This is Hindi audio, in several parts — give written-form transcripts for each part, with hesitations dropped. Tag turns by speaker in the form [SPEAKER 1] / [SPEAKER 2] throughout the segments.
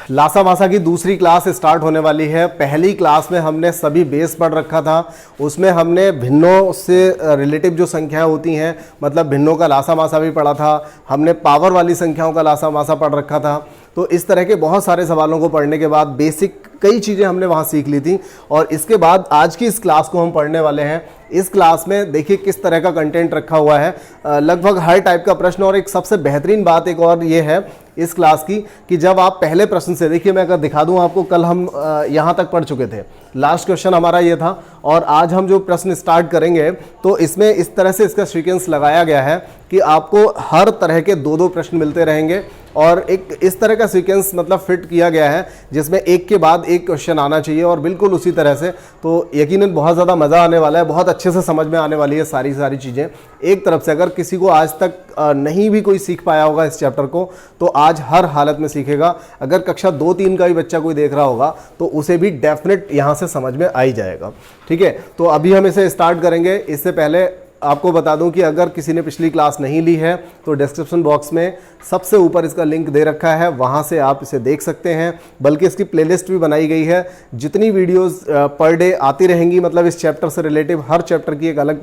[SPEAKER 1] लासा मासा की दूसरी क्लास स्टार्ट होने वाली है। पहली क्लास में हमने सभी बेस पढ़ रखा था, उसमें हमने भिन्नों से रिलेटिव जो संख्याएं होती हैं, मतलब भिन्नों का लासा मासा भी पढ़ा था, हमने पावर वाली संख्याओं का लासा मासा पढ़ रखा था। तो इस तरह के बहुत सारे सवालों को पढ़ने के बाद बेसिक कई चीज़ें हमने वहाँ सीख ली थी। और इसके बाद आज की इस क्लास को हम पढ़ने वाले हैं। इस क्लास में देखिए किस तरह का कंटेंट रखा हुआ है, लगभग हर टाइप का प्रश्न। और एक सबसे बेहतरीन बात एक और ये है इस क्लास की कि जब आप पहले प्रश्न से, देखिए मैं अगर दिखा दूं आपको, कल हम यहाँ तक पढ़ चुके थे, लास्ट क्वेश्चन हमारा ये था। और आज हम जो प्रश्न स्टार्ट करेंगे तो इसमें इस तरह से इसका सीक्वेंस लगाया गया है कि आपको हर तरह के दो दो प्रश्न मिलते रहेंगे। और एक इस तरह का सीक्वेंस मतलब फिट किया गया है जिसमें एक के बाद एक क्वेश्चन आना चाहिए और बिल्कुल उसी तरह से। तो यकीनन बहुत ज़्यादा मज़ा आने वाला है, बहुत अच्छे से समझ में आने वाली है सारी चीज़ें। एक तरफ से अगर किसी को आज तक नहीं भी कोई सीख पाया होगा इस चैप्टर को, तो आज हर हालत में सीखेगा। अगर कक्षा 2-3 का भी बच्चा कोई देख रहा होगा तो उसे भी डेफिनेट यहाँ से समझ में आ ही जाएगा। ठीक है, तो अभी हम इसे स्टार्ट करेंगे। इससे पहले आपको बता दूं कि अगर किसी ने पिछली क्लास नहीं ली है तो डिस्क्रिप्शन बॉक्स में सबसे ऊपर इसका लिंक दे रखा है, वहां से आप इसे देख सकते हैं। बल्कि इसकी प्लेलिस्ट भी बनाई गई है, जितनी वीडियोस पर डे आती रहेंगी, मतलब इस चैप्टर से रिलेटिव हर चैप्टर की एक अलग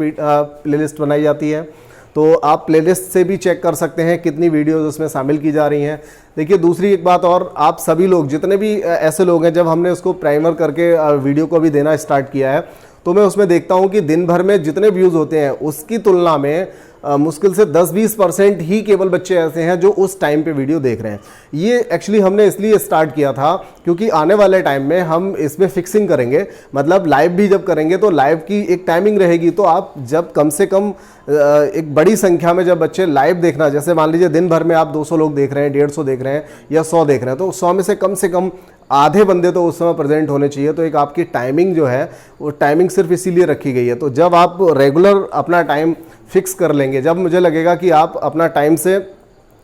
[SPEAKER 1] प्लेलिस्ट बनाई जाती है। तो आप प्लेलिस्ट से भी चेक कर सकते हैं कितनी वीडियोस उसमें शामिल की जा रही हैं। देखिए दूसरी एक बात और, आप सभी लोग जितने भी ऐसे लोग हैं, जब हमने उसको प्राइमर करके वीडियो को भी देना स्टार्ट किया है तो मैं उसमें देखता हूं कि दिन भर में जितने व्यूज़ होते हैं उसकी तुलना में मुश्किल से 10-20% ही केवल बच्चे ऐसे हैं जो उस टाइम पे वीडियो देख रहे हैं। ये एक्चुअली हमने इसलिए स्टार्ट किया था क्योंकि आने वाले टाइम में हम इसमें फिक्सिंग करेंगे, मतलब लाइव भी जब करेंगे तो लाइव की एक टाइमिंग रहेगी। तो आप जब कम से कम एक बड़ी संख्या में जब बच्चे लाइव देखना, जैसे मान लीजिए दिन भर में आप 200 लोग देख रहे हैं, 150 देख रहे हैं या 100 देख रहे हैं, तो 100 में से कम आधे बंदे तो उस समय प्रेजेंट होने चाहिए। तो एक आपकी टाइमिंग जो है वो टाइमिंग सिर्फ इसीलिए रखी गई है। तो जब आप रेगुलर अपना टाइम फिक्स कर लेंगे, जब मुझे लगेगा कि आप अपना टाइम से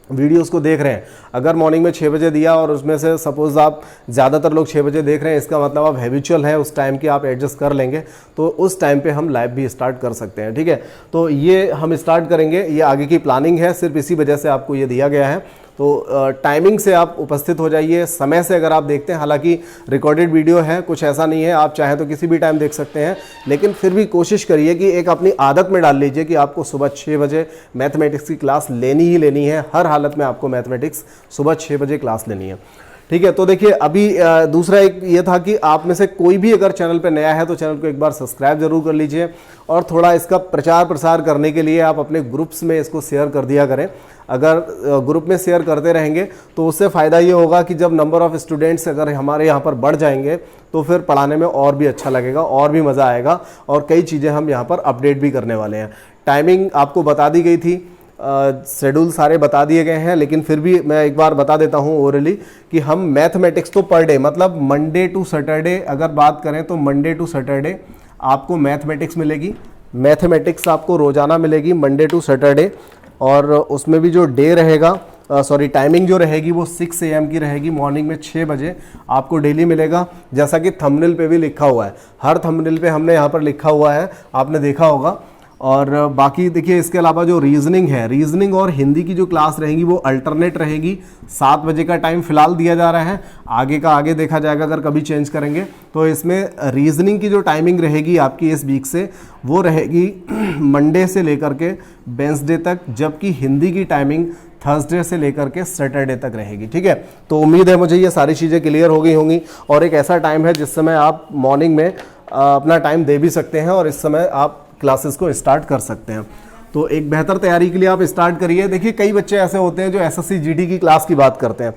[SPEAKER 1] वीडियोस को देख रहे हैं, अगर मॉर्निंग में 6 बजे दिया और उसमें से सपोज आप ज़्यादातर लोग 6 बजे देख रहे हैं, इसका मतलब आप हैबिचुअल है उस टाइम की, आप एडजस्ट कर लेंगे तो उस टाइम पे हम लाइव भी स्टार्ट कर सकते हैं। ठीक है, तो ये हम स्टार्ट करेंगे, ये आगे की प्लानिंग है, सिर्फ इसी वजह से आपको ये दिया गया है। तो टाइमिंग से आप उपस्थित हो जाइए, समय से अगर आप देखते हैं, हालांकि रिकॉर्डेड वीडियो है, कुछ ऐसा नहीं है, आप चाहें तो किसी भी टाइम देख सकते हैं, लेकिन फिर भी कोशिश करिए कि एक अपनी आदत में डाल लीजिए कि आपको सुबह 6 बजे मैथमेटिक्स की क्लास लेनी ही लेनी है। हर हालत में आपको मैथमेटिक्स सुबह 6 बजे क्लास लेनी है। ठीक है, तो देखिए अभी दूसरा एक ये था कि आप में से कोई भी अगर चैनल पे नया है तो चैनल को एक बार सब्सक्राइब जरूर कर लीजिए। और थोड़ा इसका प्रचार प्रसार करने के लिए आप अपने ग्रुप्स में इसको शेयर कर दिया करें। अगर ग्रुप में शेयर करते रहेंगे तो उससे फ़ायदा ये होगा कि जब नंबर ऑफ़ स्टूडेंट्स अगर हमारे यहाँ पर बढ़ जाएंगे तो फिर पढ़ाने में और भी अच्छा लगेगा और भी मज़ा आएगा। और कई चीज़ें हम यहाँ पर अपडेट भी करने वाले हैं। टाइमिंग आपको बता दी गई थी, शेड्यूल सारे बता दिए गए हैं, लेकिन फिर भी मैं एक बार बता देता हूं ओरली कि हम मैथमेटिक्स तो पर डे, मतलब मंडे टू सैटरडे अगर बात करें तो मंडे टू सैटरडे आपको मैथमेटिक्स मिलेगी। मैथमेटिक्स आपको रोज़ाना मिलेगी मंडे टू सैटरडे। और उसमें भी जो डे रहेगा, टाइमिंग जो रहेगी वो 6 AM की रहेगी, मॉर्निंग में 6 बजे आपको डेली मिलेगा। जैसा कि थंबनेल पे भी लिखा हुआ है, हर थंबनेल पे हमने यहाँ पर लिखा हुआ है, आपने देखा होगा। और बाकी देखिए इसके अलावा जो रीजनिंग है, रीजनिंग और हिंदी की जो क्लास रहेगी वो अल्टरनेट रहेगी। 7 बजे का टाइम फिलहाल दिया जा रहा है, आगे का आगे देखा जाएगा अगर कभी चेंज करेंगे। तो इसमें रीजनिंग की जो टाइमिंग रहेगी आपकी इस वीक से वो रहेगी मंडे से लेकर के वेडनेसडे तक, जबकि हिंदी की टाइमिंग थर्सडे से लेकर के सैटरडे तक रहेगी। ठीक है, तो उम्मीद है मुझे ये सारी चीज़ें क्लियर हो गई होंगी। और एक ऐसा टाइम है जिस समय आप मॉर्निंग में अपना टाइम दे भी सकते हैं और इस समय आप क्लासेस को स्टार्ट कर सकते हैं। तो एक बेहतर तैयारी के लिए आप स्टार्ट करिए। देखिए कई बच्चे ऐसे होते हैं जो एसएससी जीडी की क्लास की बात करते हैं।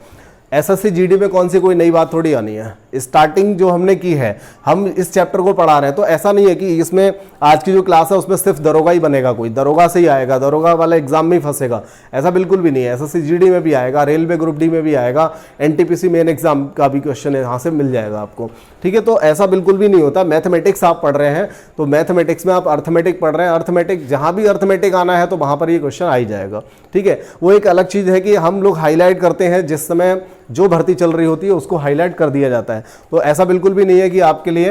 [SPEAKER 1] एसएससी जीडी में कौन सी कोई नई बात थोड़ी आनी है, स्टार्टिंग जो हमने की है, हम इस चैप्टर को पढ़ा रहे हैं। तो ऐसा नहीं है कि इसमें आज की जो क्लास है उसमें सिर्फ दरोगा ही बनेगा, कोई दरोगा से ही आएगा, दरोगा वाला एग्जाम में ही फंसेगा, ऐसा बिल्कुल भी नहीं है। एसएससी जीडी में भी आएगा, रेलवे ग्रुप डी में भी आएगा, एनटीपीसी मेन एग्जाम का भी क्वेश्चन यहाँ से मिल जाएगा आपको। ठीक है, तो ऐसा बिल्कुल भी नहीं होता। मैथमेटिक्स आप पढ़ रहे हैं तो मैथमेटिक्स में आप अर्थमेटिक पढ़ रहे हैं, अर्थमेटिक जहाँ भी अर्थमेटिक आना है तो वहाँ पर ये क्वेश्चन आ ही जाएगा। ठीक है, वो एक अलग चीज़ है कि हम लोग हाईलाइट करते हैं, जिस समय जो भर्ती चल रही होती है उसको हाईलाइट कर दिया जाता है। तो ऐसा बिल्कुल भी नहीं है कि आपके लिए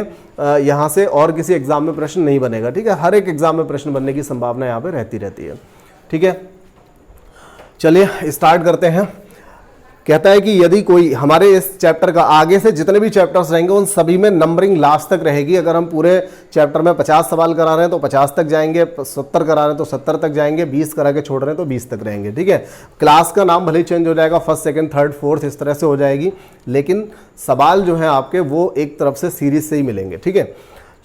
[SPEAKER 1] यहाँ से और किसी एग्जाम में प्रश्न नहीं बनेगा। ठीक है, हर एक एग्जाम में प्रश्न बनने की संभावना यहाँ पे रहती है। ठीक है, चलिए स्टार्ट करते हैं। कहता है कि यदि कोई हमारे इस चैप्टर का आगे से जितने भी चैप्टर्स रहेंगे उन सभी में नंबरिंग लास्ट तक रहेगी। अगर हम पूरे चैप्टर में 50 सवाल करा रहे हैं तो 50 तक जाएंगे, 70 करा रहे हैं तो 70 तक जाएंगे, 20 करा के छोड़ रहे हैं तो 20 तक रहेंगे। ठीक है, क्लास का नाम भले चेंज हो जाएगा, फर्स्ट सेकंड थर्ड फोर्थ इस तरह से हो जाएगी, लेकिन सवाल जो है आपके वो एक तरफ से सीरीज से ही मिलेंगे। ठीक है,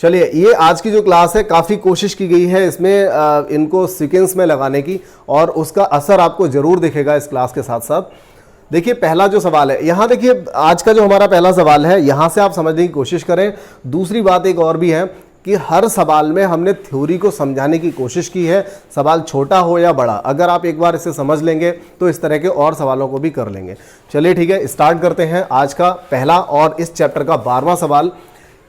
[SPEAKER 1] चलिए ये आज की जो क्लास है काफ़ी कोशिश की गई है इसमें इनको सीक्वेंस में लगाने की, और उसका असर आपको जरूर दिखेगा इस क्लास के साथ साथ। देखिए पहला जो सवाल है यहाँ, देखिए आज का जो हमारा पहला सवाल है यहाँ से आप समझने की कोशिश करें। दूसरी बात एक और भी है कि हर सवाल में हमने थ्योरी को समझाने की कोशिश की है, सवाल छोटा हो या बड़ा, अगर आप एक बार इसे समझ लेंगे तो इस तरह के और सवालों को भी कर लेंगे। चलिए ठीक है, स्टार्ट करते हैं आज का पहला और इस चैप्टर का 12वां सवाल।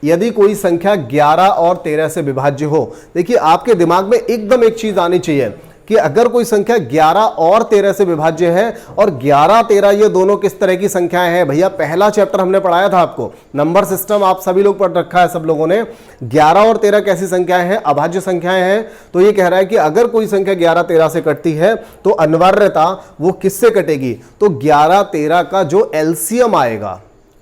[SPEAKER 1] यदि कोई संख्या 11 और 13 से विभाज्य हो, देखिए आपके दिमाग में एकदम एक चीज आनी चाहिए कि अगर कोई संख्या 11 और 13 से विभाज्य है, और 11 13 ये दोनों किस तरह की संख्याएं हैं। भैया पहला चैप्टर हमने पढ़ाया था आपको, नंबर सिस्टम आप सभी लोग पढ़ रखा है सब लोगों ने। 11 और 13 कैसी संख्याएं हैं? अभाज्य संख्याएं हैं। तो ये कह रहा है कि अगर कोई संख्या 11 13 से कटती है तो अनिवार्यता वो किससे कटेगी? तो 11 13 का जो एलसीएम आएगा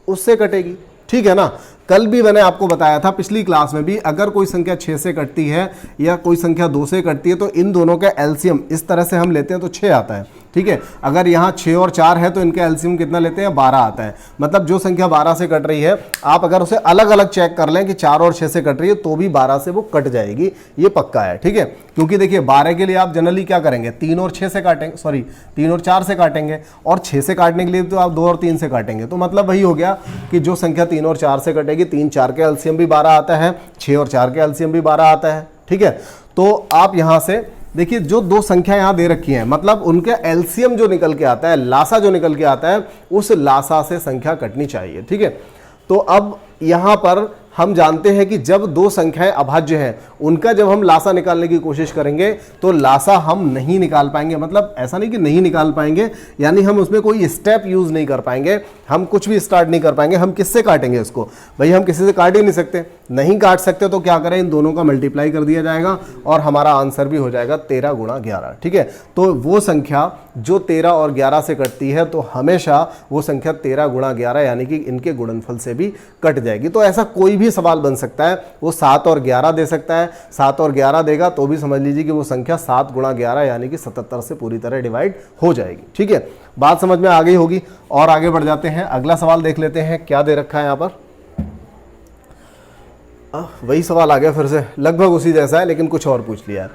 [SPEAKER 1] उससे कटेगी। ठीक है ना, कल भी मैंने आपको बताया था पिछली क्लास में भी, अगर कोई संख्या 6 से कटती है या कोई संख्या 2 से कटती है तो इन दोनों का एलसीएम इस तरह से हम लेते हैं तो 6 आता है। ठीक है, अगर यहाँ 6 और 4 है तो इनका एलसीएम कितना लेते हैं? 12 आता है। मतलब जो संख्या 12 से कट रही है, आप अगर उसे अलग अलग चेक कर लें कि 4 और 6 से कट रही है तो भी 12 से वो कट जाएगी, ये पक्का है। ठीक है, क्योंकि देखिए 12 के लिए आप जनरली क्या करेंगे? 3 और 6 से काटेंगे, सॉरी 3 और 4 से काटेंगे, और 6 से काटने के लिए तो आप 2 और 3 से काटेंगे। तो मतलब वही हो गया कि जो संख्या 3 और 4 से कटेगी, 3 4 के एलसीएम भी 12 आता है, 6 और 4 के एलसीएम भी 12 आता है। ठीक है, तो आप यहां से देखिए जो दो संख्या यहां दे रखी हैं, मतलब उनका एलसीएम जो निकल के आता है, लासा जो निकल के आता है, उस लासा से संख्या कटनी चाहिए। ठीक है, तो अब यहां पर हम जानते हैं कि जब दो संख्याएं अभाज्य हैं, उनका जब हम लासा निकालने की कोशिश करेंगे तो लासा हम नहीं निकाल पाएंगे। मतलब ऐसा नहीं कि नहीं निकाल पाएंगे, यानी हम उसमें कोई स्टेप यूज नहीं कर पाएंगे, हम कुछ भी स्टार्ट नहीं कर पाएंगे। हम किससे काटेंगे इसको? भाई हम किसी से काट ही नहीं सकते, नहीं काट सकते तो क्या करें? इन दोनों का मल्टीप्लाई कर दिया जाएगा और हमारा आंसर भी हो जाएगा 13 गुणा 11। ठीक है, तो वो संख्या जो 13 और 11 से कटती है तो हमेशा वो संख्या 13 गुणा 11 यानी कि इनके गुणनफल से भी कट जाएगी। तो ऐसा कोई भी सवाल बन सकता है, वो 7 और 11 दे सकता है, 7 और 11 देगा तो भी समझ लीजिए कि वो संख्या 7 गुणा 11 यानी कि 77 से पूरी तरह डिवाइड हो जाएगी। ठीक है, बात समझ में आ गई होगी। और आगे बढ़ जाते हैं, अगला सवाल देख लेते हैं क्या दे रखा है यहाँ पर। वही सवाल आ गया फिर से, लगभग उसी जैसा है लेकिन कुछ और पूछ लिया है।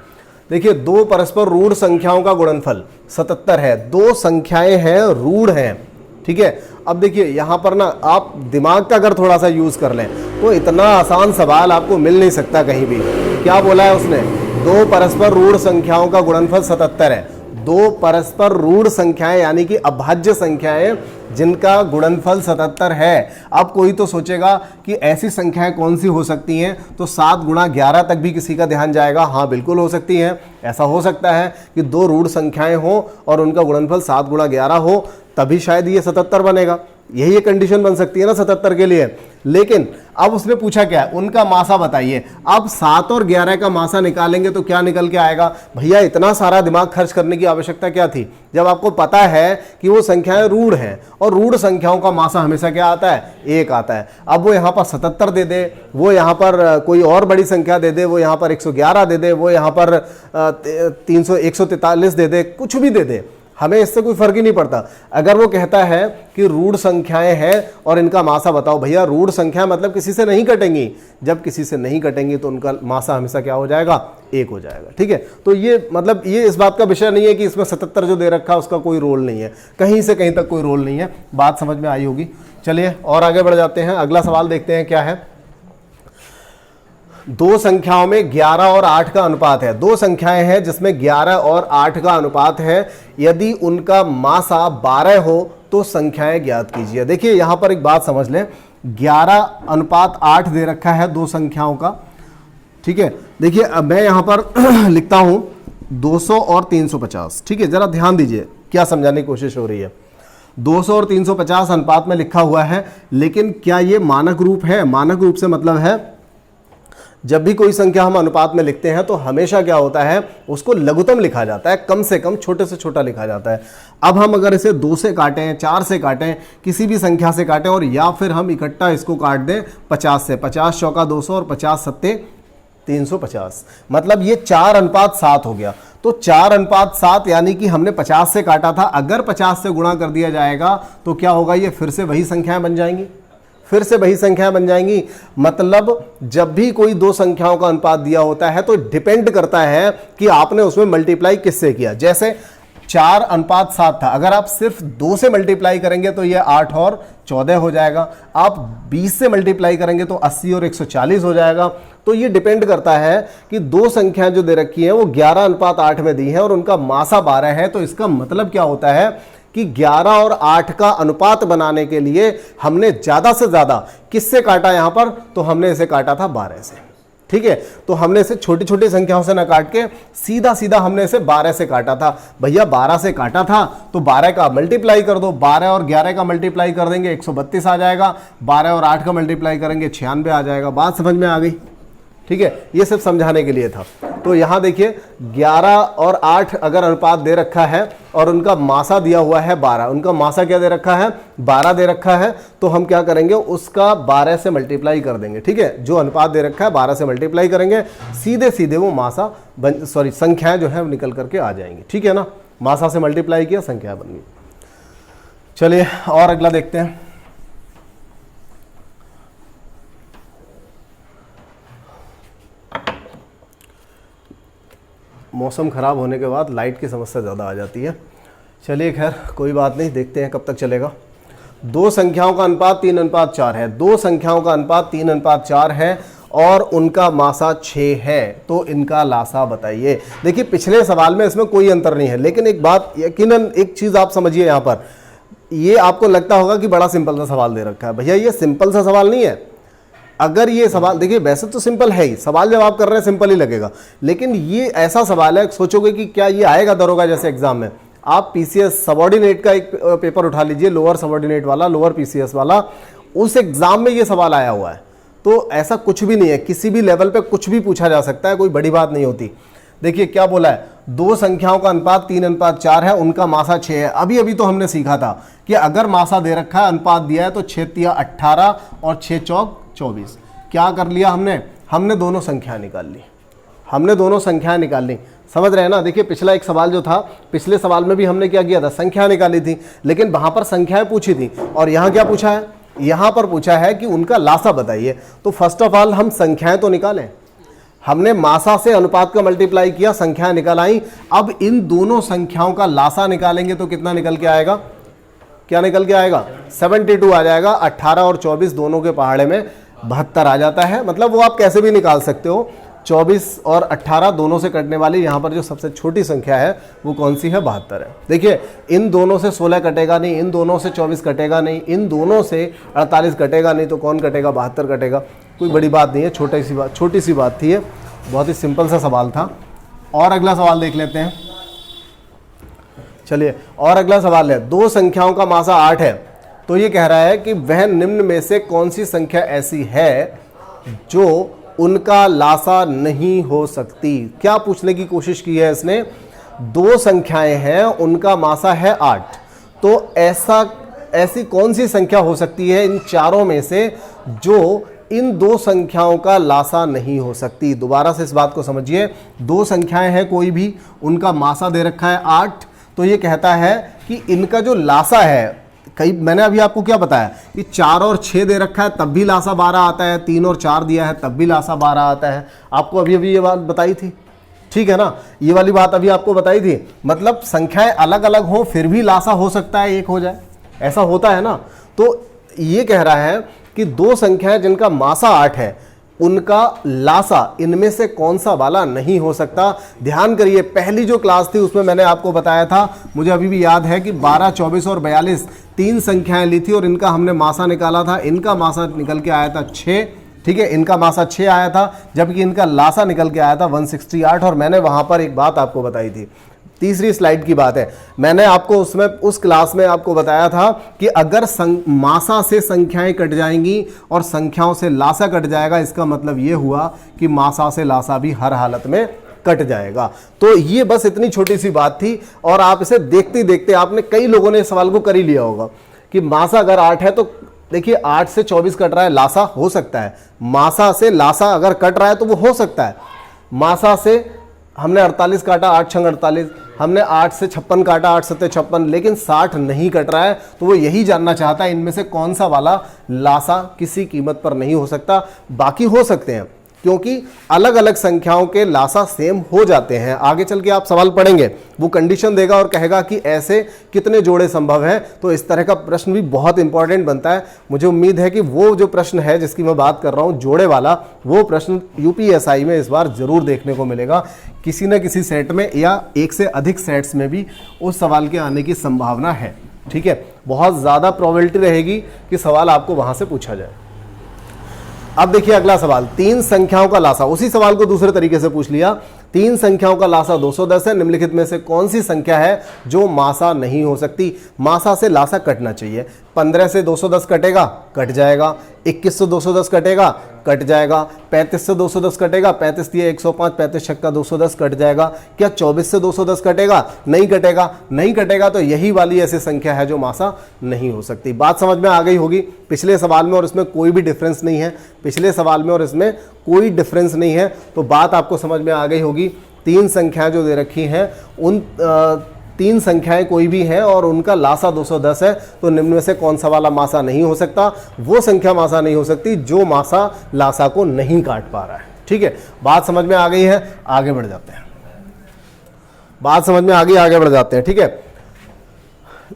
[SPEAKER 1] देखिए दो परस्पर रूढ़ संख्याओं का गुणनफल 77 है, दो संख्याएं हैं रूढ़ हैं। ठीक है, अब देखिए यहां पर ना आप दिमाग का अगर थोड़ा सा यूज कर लें तो इतना आसान सवाल आपको मिल नहीं सकता कहीं भी। क्या बोला है उसने? दो परस्पर रूढ़ संख्याओं का गुणनफल 77 है। दो परस्पर रूढ़ संख्याएं यानी कि अभाज्य संख्याएं जिनका गुणनफल 77 है। अब कोई तो सोचेगा कि ऐसी संख्याएं कौन सी हो सकती हैं, तो 7 गुणा 11 तक भी किसी का ध्यान जाएगा। हाँ बिल्कुल हो सकती हैं, ऐसा हो सकता है कि दो रूढ़ संख्याएं हो और उनका गुणनफल 7 गुणा 11 हो, तभी शायद ये 77 बनेगा। यही एक कंडीशन बन सकती है ना 77 के लिए। लेकिन अब उसने पूछा क्या है? उनका मासा बताइए। अब 7 और 11 का मासा निकालेंगे तो क्या निकल के आएगा? भैया इतना सारा दिमाग खर्च करने की आवश्यकता क्या थी, जब आपको पता है कि वो संख्याएं रूढ़ हैं, और रूढ़ संख्याओं का मासा हमेशा क्या आता है? 1 आता है। अब वो यहाँ पर 77 दे दे, वो यहाँ पर कोई और बड़ी संख्या दे दे, वो यहाँ पर 111 दे दे, वो यहाँ पर 143 दे दे, कुछ भी दे दे, हमें इससे कोई फर्क ही नहीं पड़ता। अगर वो कहता है कि रूढ़ संख्याएं हैं और इनका मासा बताओ, भैया रूढ़ संख्या मतलब किसी से नहीं कटेंगी। जब किसी से नहीं कटेंगी तो उनका मासा हमेशा क्या हो जाएगा? 1 हो जाएगा। ठीक है, तो ये मतलब ये इस बात का विषय नहीं है कि इसमें 77 जो दे रखा है उसका कोई रोल नहीं है, कहीं से कहीं तक कोई रोल नहीं है। बात समझ में आई होगी। चलिए और आगे बढ़ जाते हैं, अगला सवाल देखते हैं क्या है। दो संख्याओं में 11 और 8 का अनुपात है। दो संख्याएं हैं जिसमें 11 और 8 का अनुपात है। यदि उनका मासा 12 हो तो संख्याएं ज्ञात कीजिए। देखिए यहां पर एक बात समझ लें, 11:8 दे रखा है दो संख्याओं का। ठीक है, देखिए अब मैं यहां पर लिखता हूं 200 और 350। ठीक है, जरा ध्यान दीजिए क्या समझाने की कोशिश हो रही है। 200 और 350 अनुपात में लिखा हुआ है, लेकिन क्या ये मानक रूप है? मानक रूप से मतलब है जब भी कोई संख्या हम अनुपात में लिखते हैं तो हमेशा क्या होता है, उसको लघुत्तम लिखा जाता है, कम से कम छोटे से छोटा लिखा जाता है। अब हम अगर इसे 2 से काटें, 4 से काटें, किसी भी संख्या से काटें, और या फिर हम इकट्ठा इसको काट दें 50 से, 50 चौका 200 और 50 सत्ते 350, मतलब ये 4:7 हो गया। तो 4:7 यानी कि हमने 50 से काटा था, अगर 50 से गुणा कर दिया जाएगा तो क्या होगा, ये फिर से वही संख्याएं बन जाएंगी, फिर से वही संख्याएं बन जाएंगी। मतलब जब भी कोई दो संख्याओं का अनुपात दिया होता है तो डिपेंड करता है कि आपने उसमें मल्टीप्लाई किससे किया। जैसे 4:7 था, अगर आप सिर्फ 2 से मल्टीप्लाई करेंगे तो ये 8 और 14 हो जाएगा, आप 20 से मल्टीप्लाई करेंगे तो 80 और 140 हो जाएगा। तो ये डिपेंड करता है कि दो संख्याएं जो दे रखी हैं वो 11:8 में दी है और उनका मासा 12 है। तो इसका मतलब क्या होता है कि 11 और 8 का अनुपात बनाने के लिए हमने ज्यादा से ज्यादा किससे काटा, यहां पर तो हमने इसे काटा था 12 से। ठीक है, तो हमने इसे छोटी छोटी संख्याओं से ना काट के सीधा सीधा हमने इसे 12 से काटा था। भैया 12 से काटा था तो 12 का मल्टीप्लाई कर दो, 12 और 11 का मल्टीप्लाई कर देंगे 132 आ जाएगा, 12 और 8 का मल्टीप्लाई करेंगे 96 आ जाएगा। बात समझ में आ गई? ठीक है, ये सिर्फ समझाने के लिए था। तो यहां देखिए 11 और 8 अगर अनुपात दे रखा है और उनका मासा दिया हुआ है 12, उनका मासा क्या दे रखा है, 12 दे रखा है, तो हम क्या करेंगे, उसका 12 से मल्टीप्लाई कर देंगे। ठीक है, जो अनुपात दे रखा है 12 से मल्टीप्लाई करेंगे, सीधे सीधे वो मासा संख्याएं जो है निकल करके आ जाएंगी। ठीक है ना, मासा से मल्टीप्लाई किया, संख्या बन गई। चलिए और अगला देखते हैं। मौसम ख़राब होने के बाद लाइट की समस्या ज़्यादा आ जाती है। चलिए खैर कोई बात नहीं, देखते हैं कब तक चलेगा। दो संख्याओं का अनुपात 3:4 है, दो संख्याओं का अनुपात 3:4 है और उनका मासा 6 है, तो इनका लासा बताइए। देखिए पिछले सवाल में इसमें कोई अंतर नहीं है, लेकिन एक बात यकीनन एक चीज़ आप समझिए यहाँ पर, ये आपको लगता होगा कि बड़ा सिंपल सा सवाल दे रखा है। भैया ये सिंपल सा सवाल नहीं है। अगर ये सवाल देखिए वैसे तो सिंपल है ही, सवाल जब आप कर रहे हैं सिंपल ही लगेगा, लेकिन ये ऐसा सवाल है, सोचोगे कि क्या ये आएगा दरोगा जैसे एग्जाम में। आप पीसीएस सबऑर्डिनेट का एक पेपर उठा लीजिए, लोअर सबऑर्डिनेट वाला, लोअर पीसीएस वाला, उस एग्जाम में ये सवाल आया हुआ है। तो ऐसा कुछ भी नहीं है, किसी भी लेवल पे कुछ भी पूछा जा सकता है, कोई बड़ी बात नहीं होती। देखिए क्या बोला है, दो संख्याओं का अनुपात 3:4 है, उनका मासा 6 है। अभी अभी तो हमने सीखा था कि अगर मासा दे रखा है, अनुपात दिया है, तो 6×3 18 और 6×4 24। क्या कर लिया हमने दोनों संख्याएं निकाल ली, हमने दोनों संख्याएं निकाल ली। समझ रहे हैं ना? देखिए पिछला एक सवाल जो था, पिछले सवाल में भी हमने क्या किया था, संख्या निकाली थी, लेकिन वहां पर संख्याएं पूछी थी, और यहां क्या पूछा है, यहां पर पूछा है कि उनका लासा बताइए। तो फर्स्ट ऑफ ऑल हम संख्याएं तो निकालें, हमने मासा से अनुपात का मल्टीप्लाई किया, संख्याएं निकल आई। अब इन दोनों संख्याओं का लासा निकालेंगे तो कितना निकल के आएगा, क्या निकल के आएगा, 72 आ जाएगा। 18 और 24 दोनों के पहाड़े में 72 आ जाता है। मतलब वो आप कैसे भी निकाल सकते हो, 24 और 18 दोनों से कटने वाली यहाँ पर जो सबसे छोटी संख्या है वो कौन सी है, 72 है। देखिए इन दोनों से 16 कटेगा नहीं, इन दोनों से 24 कटेगा नहीं, इन दोनों से 48 कटेगा नहीं, तो कौन कटेगा, 72 कटेगा। कोई बड़ी बात नहीं है, छोटी सी बात थी, ये बहुत ही सिंपल सा सवाल था। और अगला सवाल देख लेते हैं। चलिए और अगला सवाल है, दो संख्याओं का मासा 8 है, तो ये कह रहा है कि वह निम्न में से कौन सी संख्या ऐसी है जो उनका लासा नहीं हो सकती। क्या पूछने की कोशिश की है इसने, दो संख्याएं हैं, उनका मासा है 8, तो ऐसी कौन सी संख्या हो सकती है इन चारों में से जो इन दो संख्याओं का लासा नहीं हो सकती। दोबारा से इस बात को समझिए, दो संख्याएं हैं कोई भी, उनका मासा दे रखा है 8, तो ये कहता है कि इनका जो लासा है, कई मैंने अभी आपको क्या बताया कि 4 और 6 दे रखा है तब भी लासा 12 आता है, 3 और 4 दिया है तब भी लासा 12 आता है। आपको अभी अभी ये बात बताई थी, ठीक है ना, ये वाली बात अभी आपको बताई थी। मतलब संख्याएं अलग अलग हो फिर भी लासा हो सकता है एक हो जाए, ऐसा होता है ना। तो ये कह रहा है कि दो संख्याएं जिनका मासा 8 है, उनका लासा इनमें से कौन सा वाला नहीं हो सकता। ध्यान करिए, पहली जो क्लास थी उसमें मैंने आपको बताया था, मुझे अभी भी याद है कि 12, 24 और 42 तीन संख्याएं ली थी और इनका हमने मासा निकाला था। इनका मासा निकल के आया था 6, ठीक है, इनका मासा 6 आया था, जबकि इनका लासा निकल के आया था 168। और मैंने वहां पर एक बात आपको बताई थी, तीसरी स्लाइड की बात है। मैंने आपको उसमें उस क्लास में आपको बताया था कि अगर मासा से संख्याएं कट जाएंगी और संख्याओं से लासा कट जाएगा, इसका मतलब ये हुआ कि मासा से लासा भी हर हालत में कट जाएगा। तो ये बस इतनी छोटी सी बात थी और आप इसे देखते देखते आपने कई लोगों ने सवाल को कर ही लिया होगा कि मासा अगर 8 है तो देखिए 8 से 24 कट रहा है, लासा हो सकता है। मासा से लासा अगर कट रहा है तो वो हो सकता है। मासा से हमने 48 काटा, 8 छंग 48, हमने 8 से 56 काटा, 8 सत्ते 56, लेकिन 60 नहीं कट रहा है। तो वो यही जानना चाहता है इनमें से कौन सा वाला लासा किसी कीमत पर नहीं हो सकता। बाकी हो सकते हैं क्योंकि अलग अलग संख्याओं के लासा सेम हो जाते हैं। आगे चल के आप सवाल पढ़ेंगे, वो कंडीशन देगा और कहेगा कि ऐसे कितने जोड़े संभव हैं। तो इस तरह का प्रश्न भी बहुत इंपॉर्टेंट बनता है। मुझे उम्मीद है कि वो जो प्रश्न है जिसकी मैं बात कर रहा हूं जोड़े वाला, वो प्रश्न यूपीएसआई में इस बार जरूर देखने को मिलेगा। किसी न किसी सेट में या एक से अधिक सेट्स में भी उस सवाल के आने की संभावना है। ठीक है, बहुत ज़्यादा प्रोबेबिलिटी रहेगी कि सवाल आपको वहां से पूछा जाए। अब देखिए अगला सवाल, 3 संख्याओं का लासा। उसी सवाल को दूसरे तरीके से पूछ लिया। 3 संख्याओं का लासा 210 है। निम्नलिखित में से कौन सी संख्या है जो मासा नहीं हो सकती? मासा से लासा कटना चाहिए। 15 से 210 कटेगा, कट जाएगा। 21 से 210 कटेगा, कट जाएगा। 35 से 210 कटेगा, 35 दिए 105, 35 छक्का 210 कट जाएगा। क्या 24 से 210 कटेगा? नहीं कटेगा। नहीं कटेगा तो यही वाली ऐसी संख्या है जो मासा नहीं हो सकती। बात समझ में आ गई होगी। पिछले सवाल में और इसमें कोई भी डिफरेंस नहीं है। पिछले सवाल में और इसमें कोई डिफरेंस नहीं है, तो बात आपको समझ में आ गई होगी। 3 संख्याएं जो दे रखी हैं, उन 3 संख्याएं कोई भी हैं और उनका लासा 210 है, तो निम्न में से कौन सा वाला मासा नहीं हो सकता? वो संख्या मासा नहीं हो सकती जो मासा लासा को नहीं काट पा रहा है। ठीक है, बात समझ में आ गई है, आगे बढ़ जाते हैं। बात समझ में आ गई, आगे बढ़ जाते हैं। ठीक है,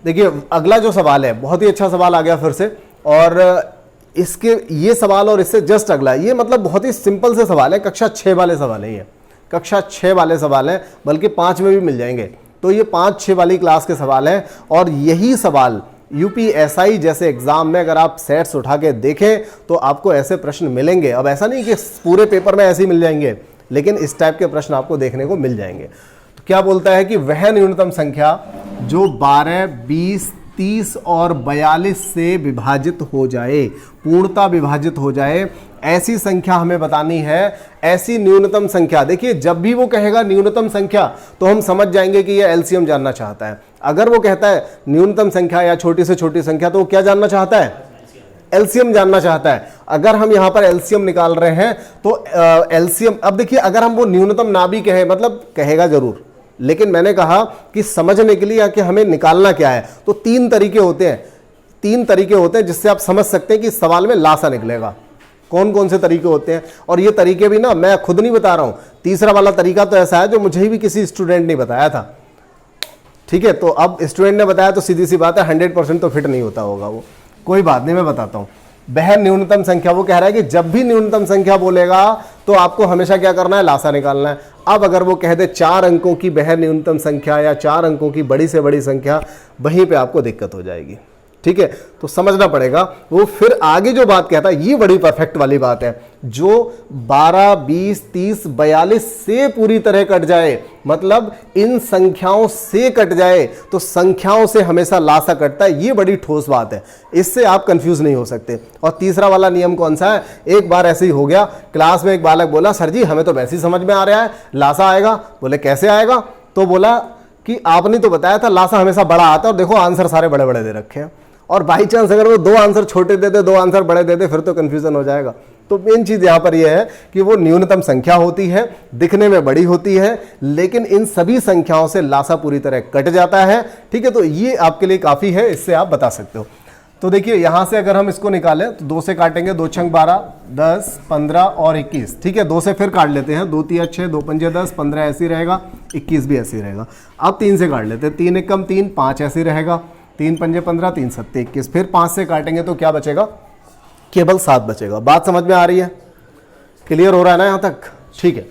[SPEAKER 1] देखिए अगला जो सवाल है बहुत ही अच्छा सवाल आ गया फिर से, और इसके ये सवाल और इससे जस्ट अगला, ये मतलब बहुत ही सिंपल से सवाल है। कक्षा 6 वाले सवाल है, ये कक्षा 6 वाले सवाल है, बल्कि 5 में भी मिल जाएंगे। तो ये 5-6 वाली क्लास के सवाल हैं और यही सवाल यूपीएसआई जैसे एग्जाम में अगर आप सेट्स उठा के देखें तो आपको ऐसे प्रश्न मिलेंगे। अब ऐसा नहीं कि पूरे पेपर में ऐसे ही मिल जाएंगे, लेकिन इस टाइप के प्रश्न आपको देखने को मिल जाएंगे। तो क्या बोलता है कि वह न्यूनतम संख्या जो 12, 20, 30 और 42 से विभाजित हो जाए, पूर्णता विभाजित हो जाए, ऐसी संख्या हमें बतानी है। ऐसी न्यूनतम संख्या, देखिए जब भी वो कहेगा न्यूनतम संख्या तो हम समझ जाएंगे कि ये एलसीएम जानना चाहता है। अगर वो कहता है न्यूनतम संख्या या छोटी से छोटी संख्या, तो वो क्या जानना चाहता है? एलसीएम जानना चाहता है। अगर हम यहां पर एलसीएम निकाल रहे हैं तो एलसीएम, अब देखिए अगर हम वो न्यूनतम ना भी कहे, मतलब कहेगा जरूर, लेकिन मैंने कहा कि समझने के लिए या कि हमें निकालना क्या है, तो 3 तरीके होते हैं। 3 तरीके होते हैं जिससे आप समझ सकते हैं कि सवाल में लासा निकलेगा। कौन कौन से तरीके होते हैं? और ये तरीके भी ना मैं खुद नहीं बता रहा हूं। तीसरा वाला तरीका तो ऐसा है जो मुझे भी किसी स्टूडेंट ने बताया था। ठीक है, तो अब स्टूडेंट ने बताया तो सीधी सी बात है 100% तो फिट नहीं होता होगा वो। कोई बात नहीं, मैं बताता हूं। वह न्यूनतम संख्या, वो कह रहा है कि जब भी न्यूनतम संख्या बोलेगा तो आपको हमेशा क्या करना है? लासा निकालना है। अब अगर वो कह दे 4 अंकों की वह न्यूनतम संख्या या 4 अंकों की बड़ी से बड़ी संख्या, वहीं पे आपको दिक्कत हो जाएगी। ठीक है, तो समझना पड़ेगा। वो फिर आगे जो बात कहता है ये बड़ी परफेक्ट वाली बात है, जो 12, 20, 30, 42 से पूरी तरह कट जाए, मतलब इन संख्याओं से कट जाए, तो संख्याओं से हमेशा लासा कटता है। ये बड़ी ठोस बात है, इससे आप कंफ्यूज नहीं हो सकते। और तीसरा वाला नियम कौन सा है? एक बार ऐसे ही हो गया, क्लास में एक बालक बोला, सर जी हमें तो वैसे ही समझ में आ रहा है लासा आएगा। बोले कैसे आएगा? तो बोला कि आपने तो बताया था लासा हमेशा बड़ा आता है, और देखो आंसर सारे बड़े बड़े दे रखे हैं। और बाई चांस अगर वो 2 आंसर छोटे दे दे, 2 आंसर बड़े दे दे, फिर तो कंफ्यूजन हो जाएगा। तो मेन चीज यहां पर यह है कि वो न्यूनतम संख्या होती है, दिखने में बड़ी होती है, लेकिन इन सभी संख्याओं से लासा पूरी तरह कट जाता है। ठीक है, तो ये आपके लिए काफी है, इससे आप बता सकते हो। तो देखिए यहां से अगर हम इसको निकालें तो 2 से काटेंगे, 2 छंग 12, 10, 15 और 21। ठीक है, 2 से फिर काट लेते हैं, 2 3 6, 2 पंजे 10, 15 ऐसे रहेगा, 21 भी ऐसे रहेगा। अब 3 से काट लेते हैं, 3 एक कम 3, 5 ऐसे रहेगा, 3 पंजे 15, 3 सत्ते 21। फिर 5 से काटेंगे तो क्या बचेगा? केवल 7 बचेगा। बात समझ में आ रही है? क्लियर हो रहा है ना यहां तक? ठीक है,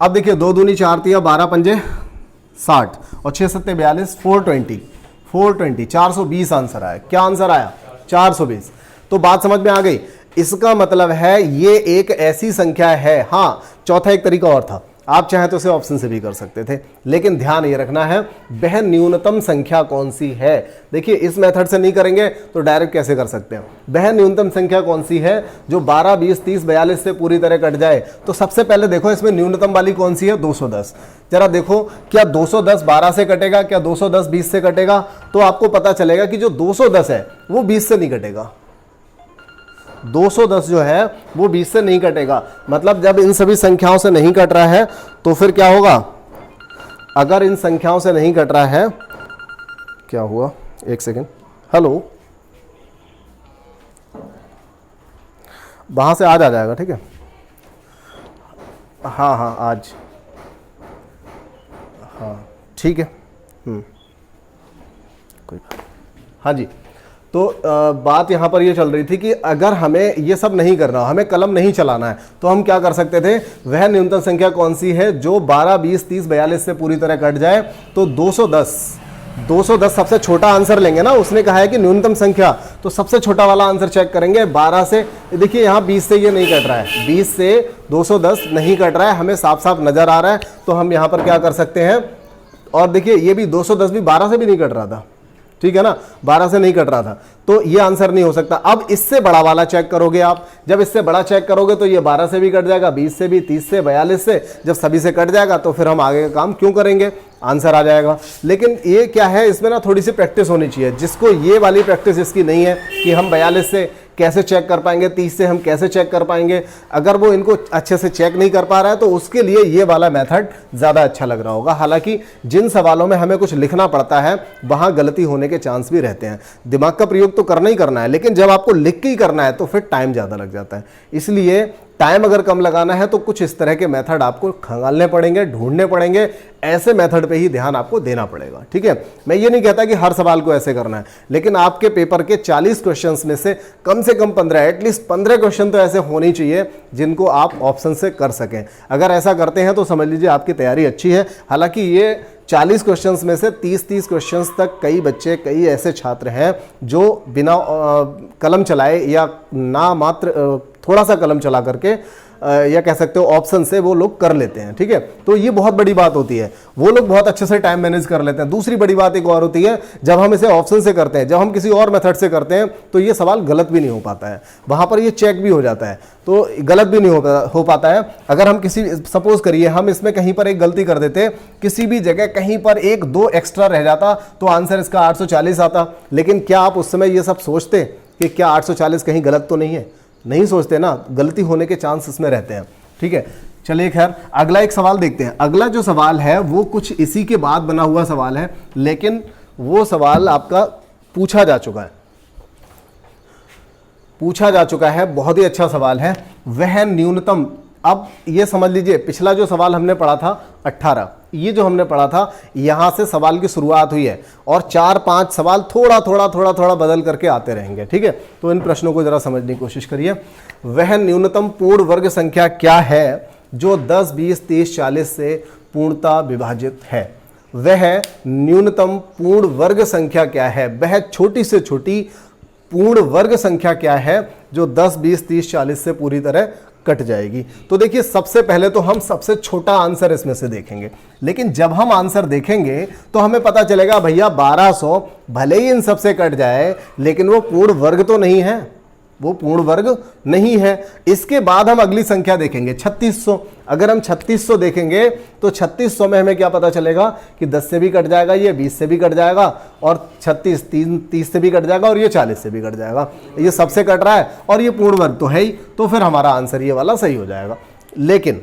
[SPEAKER 1] अब देखिए 2 दूनी 4 तिया 12 पंजे 60 और 6 सत्ते 42, 420 420 आंसर आया। क्या आंसर आया? 420। तो बात समझ में आ गई। इसका मतलब है ये एक ऐसी संख्या है। हाँ, चौथा एक तरीका और था, आप चाहें तो इसे ऑप्शन से भी कर सकते थे, लेकिन ध्यान ये रखना है वह न्यूनतम संख्या कौन सी है। देखिए इस मेथड से नहीं करेंगे तो डायरेक्ट कैसे कर सकते हैं, वह न्यूनतम संख्या कौन सी है जो 12, 20, 30, 42 से पूरी तरह कट जाए। तो सबसे पहले देखो इसमें न्यूनतम वाली कौन सी है, 210। जरा देखो क्या 210 12 से कटेगा, क्या 210 20 से कटेगा? तो आपको पता चलेगा कि जो 210 है वो 20 से नहीं कटेगा। 210 जो है वो 20 से नहीं कटेगा। मतलब जब इन सभी संख्याओं से नहीं कट रहा है तो फिर क्या होगा, अगर इन संख्याओं से नहीं कट रहा है, क्या हुआ, एक सेकेंड, हेलो, वहां से आज आ जाएगा, ठीक है, हाँ हाँ आज, हाँ ठीक है, कोई, हाँ जी। तो बात यहाँ पर ये चल रही थी कि अगर हमें ये सब नहीं करना, हमें कलम नहीं चलाना है, तो हम क्या कर सकते थे, वह न्यूनतम संख्या कौन सी है जो 12, 20, 30, 42 से पूरी तरह कट जाए। तो 210 सबसे छोटा आंसर लेंगे ना, उसने कहा है कि न्यूनतम संख्या, तो सबसे छोटा वाला आंसर चेक करेंगे 12 से। देखिए यहाँ 20 से ये नहीं कट रहा है, 20 से 210 नहीं कट रहा है, हमें साफ साफ नजर आ रहा है। तो हम यहाँ पर क्या कर सकते हैं, और देखिए ये भी 210 भी 12 से भी नहीं कट रहा था, ठीक है ना, 12 से नहीं कट रहा था, तो ये आंसर नहीं हो सकता। अब इससे बड़ा वाला चेक करोगे आप, जब इससे बड़ा चेक करोगे तो ये 12 से भी कट जाएगा, 20 से भी, 30 से, 42 से, जब सभी से कट जाएगा तो फिर हम आगे का काम क्यों करेंगे, आंसर आ जाएगा। लेकिन ये क्या है, इसमें ना थोड़ी सी प्रैक्टिस होनी चाहिए। जिसको ये वाली प्रैक्टिस इसकी नहीं है कि हम 42 से कैसे चेक कर पाएंगे, 30 से हम कैसे चेक कर पाएंगे, अगर वो इनको अच्छे से चेक नहीं कर पा रहा है तो उसके लिए ये वाला मेथड ज़्यादा अच्छा लग रहा होगा। हालांकि जिन सवालों में हमें कुछ लिखना पड़ता है वहाँ गलती होने के चांस भी रहते हैं। दिमाग का प्रयोग तो करना ही करना है, लेकिन जब आपको लिख के ही करना है तो फिर टाइम ज़्यादा लग जाता है। इसलिए टाइम अगर कम लगाना है तो कुछ इस तरह के मेथड आपको खंगालने पड़ेंगे, ढूंढने पड़ेंगे, ऐसे मेथड पे ही ध्यान आपको देना पड़ेगा, ठीक है। मैं ये नहीं कहता कि हर सवाल को ऐसे करना है, लेकिन आपके पेपर के 40 क्वेश्चंस में से कम 15, एटलीस्ट 15 क्वेश्चन तो ऐसे होने चाहिए जिनको आप ऑप्शन से कर सकें। अगर ऐसा करते हैं तो समझ लीजिए आपकी तैयारी अच्छी है। हालांकि ये 40 क्वेश्चंस में से 30 क्वेश्चंस तक कई बच्चे, कई ऐसे छात्र हैं जो बिना कलम चलाए या ना मात्र थोड़ा सा कलम चला करके या कह सकते हो ऑप्शन से वो लोग कर लेते हैं, ठीक है। तो ये बहुत बड़ी बात होती है, वो लोग बहुत अच्छे से टाइम मैनेज कर लेते हैं। दूसरी बड़ी बात एक और होती है, जब हम इसे ऑप्शन से करते हैं, जब हम किसी और मेथड से करते हैं तो ये सवाल गलत भी नहीं हो पाता है, वहां पर ये चेक भी हो जाता है, तो गलत भी नहीं हो पाता है। अगर हम किसी, सपोज करिए हम इसमें कहीं पर एक गलती कर देते, किसी भी जगह कहीं पर 1-2 एक्स्ट्रा रह जाता तो आंसर इसका 840 आता। लेकिन क्या आप उस समय ये सब सोचते कि क्या 840 कहीं गलत तो नहीं है? नहीं सोचते ना, गलती होने के चांस इसमें रहते हैं, ठीक है। चलिए खैर, अगला एक सवाल देखते हैं। अगला जो सवाल है वो कुछ इसी के बाद बना हुआ सवाल है, लेकिन वो सवाल आपका पूछा जा चुका है, बहुत ही अच्छा सवाल है। वह न्यूनतम, अब ये समझ लीजिए पिछला जो सवाल हमने पढ़ा था 18, ये जो हमने पढ़ा था यहां से सवाल की शुरुआत हुई है और 4-5 सवाल थोड़ा बदल करके आते रहेंगे, ठीक है। तो इन प्रश्नों को जरा समझने की कोशिश करिए। वह न्यूनतम पूर्ण वर्ग संख्या क्या है जो 10, 20, 30, 40 से पूर्णता विभाजित है? वह न्यूनतम पूर्ण वर्ग संख्या क्या है, वह छोटी से छोटी पूर्ण वर्ग संख्या क्या है जो 10, 20, 30, 40 से पूरी तरह कट जाएगी? तो देखिए सबसे पहले तो हम सबसे छोटा आंसर इसमें से देखेंगे, लेकिन जब हम आंसर देखेंगे तो हमें पता चलेगा भैया 1200 भले ही इन सबसे कट जाए लेकिन वो पूर्ण वर्ग तो नहीं है, वो पूर्ण वर्ग नहीं है। इसके बाद हम अगली संख्या देखेंगे 3600। अगर हम 3600 देखेंगे तो 3600 में हमें क्या पता चलेगा कि 10 से भी कट जाएगा, ये 20 से भी कट जाएगा और 30 से भी कट जाएगा और ये 40 से भी कट जाएगा। ये सबसे कट रहा है और ये पूर्ण वर्ग तो है ही, तो फिर हमारा आंसर ये वाला सही हो जाएगा। लेकिन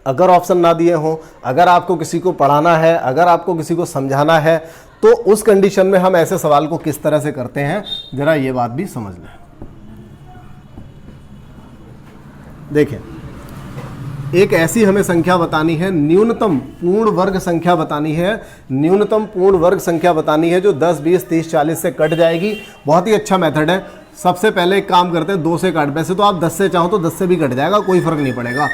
[SPEAKER 1] अगर ऑप्शन ना दिए हों, अगर आपको किसी को पढ़ाना है, अगर आपको किसी को समझाना है, तो उस कंडीशन में हम ऐसे सवाल को किस तरह से करते हैं, जरा ये बात भी समझ लें। देखिए, एक ऐसी हमें संख्या बतानी है, न्यूनतम पूर्ण वर्ग संख्या बतानी है, न्यूनतम पूर्ण वर्ग संख्या बतानी है जो 10, 20, 30, 40 से कट जाएगी। बहुत ही अच्छा मेथड है। सबसे पहले एक काम करते हैं, 2 से काट, वैसे तो आप 10 से चाहो तो 10 से भी कट जाएगा, कोई फर्क नहीं पड़ेगा।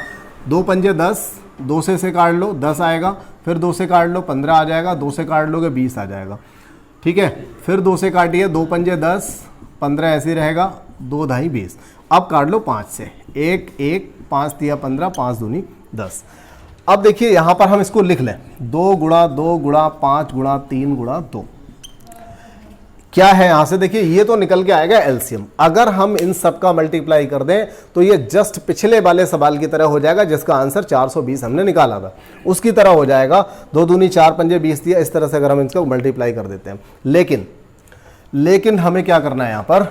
[SPEAKER 1] 2 पंजे 10, 2 से काट लो 10 आएगा, फिर 2 से काट लो 15 आ जाएगा, 2 से काट लोगे 20 आ जाएगा, ठीक है। फिर 2 से काटिए, 2 पंजे 10, 15 ऐसे ही रहेगा, 2 ढाई 20। अब काट लो 5 से, 1 1, 5 तिया 15, 5 दूनी 10। अब देखिए यहां पर हम इसको लिख लें 2 गुणा 2 गुणा 5 गुणा 3 गुणा 2। क्या है यहां से देखिए, ये तो निकल के आएगा एलसीएम। अगर हम इन सब का मल्टीप्लाई कर दें तो ये जस्ट पिछले वाले सवाल की तरह हो जाएगा जिसका आंसर 420 हमने निकाला था, उसकी तरह हो जाएगा। 2 दूनी 4 पंजे 20 दिया, इस तरह से अगर हम इसको मल्टीप्लाई कर देते हैं। लेकिन हमें क्या करना है, यहां पर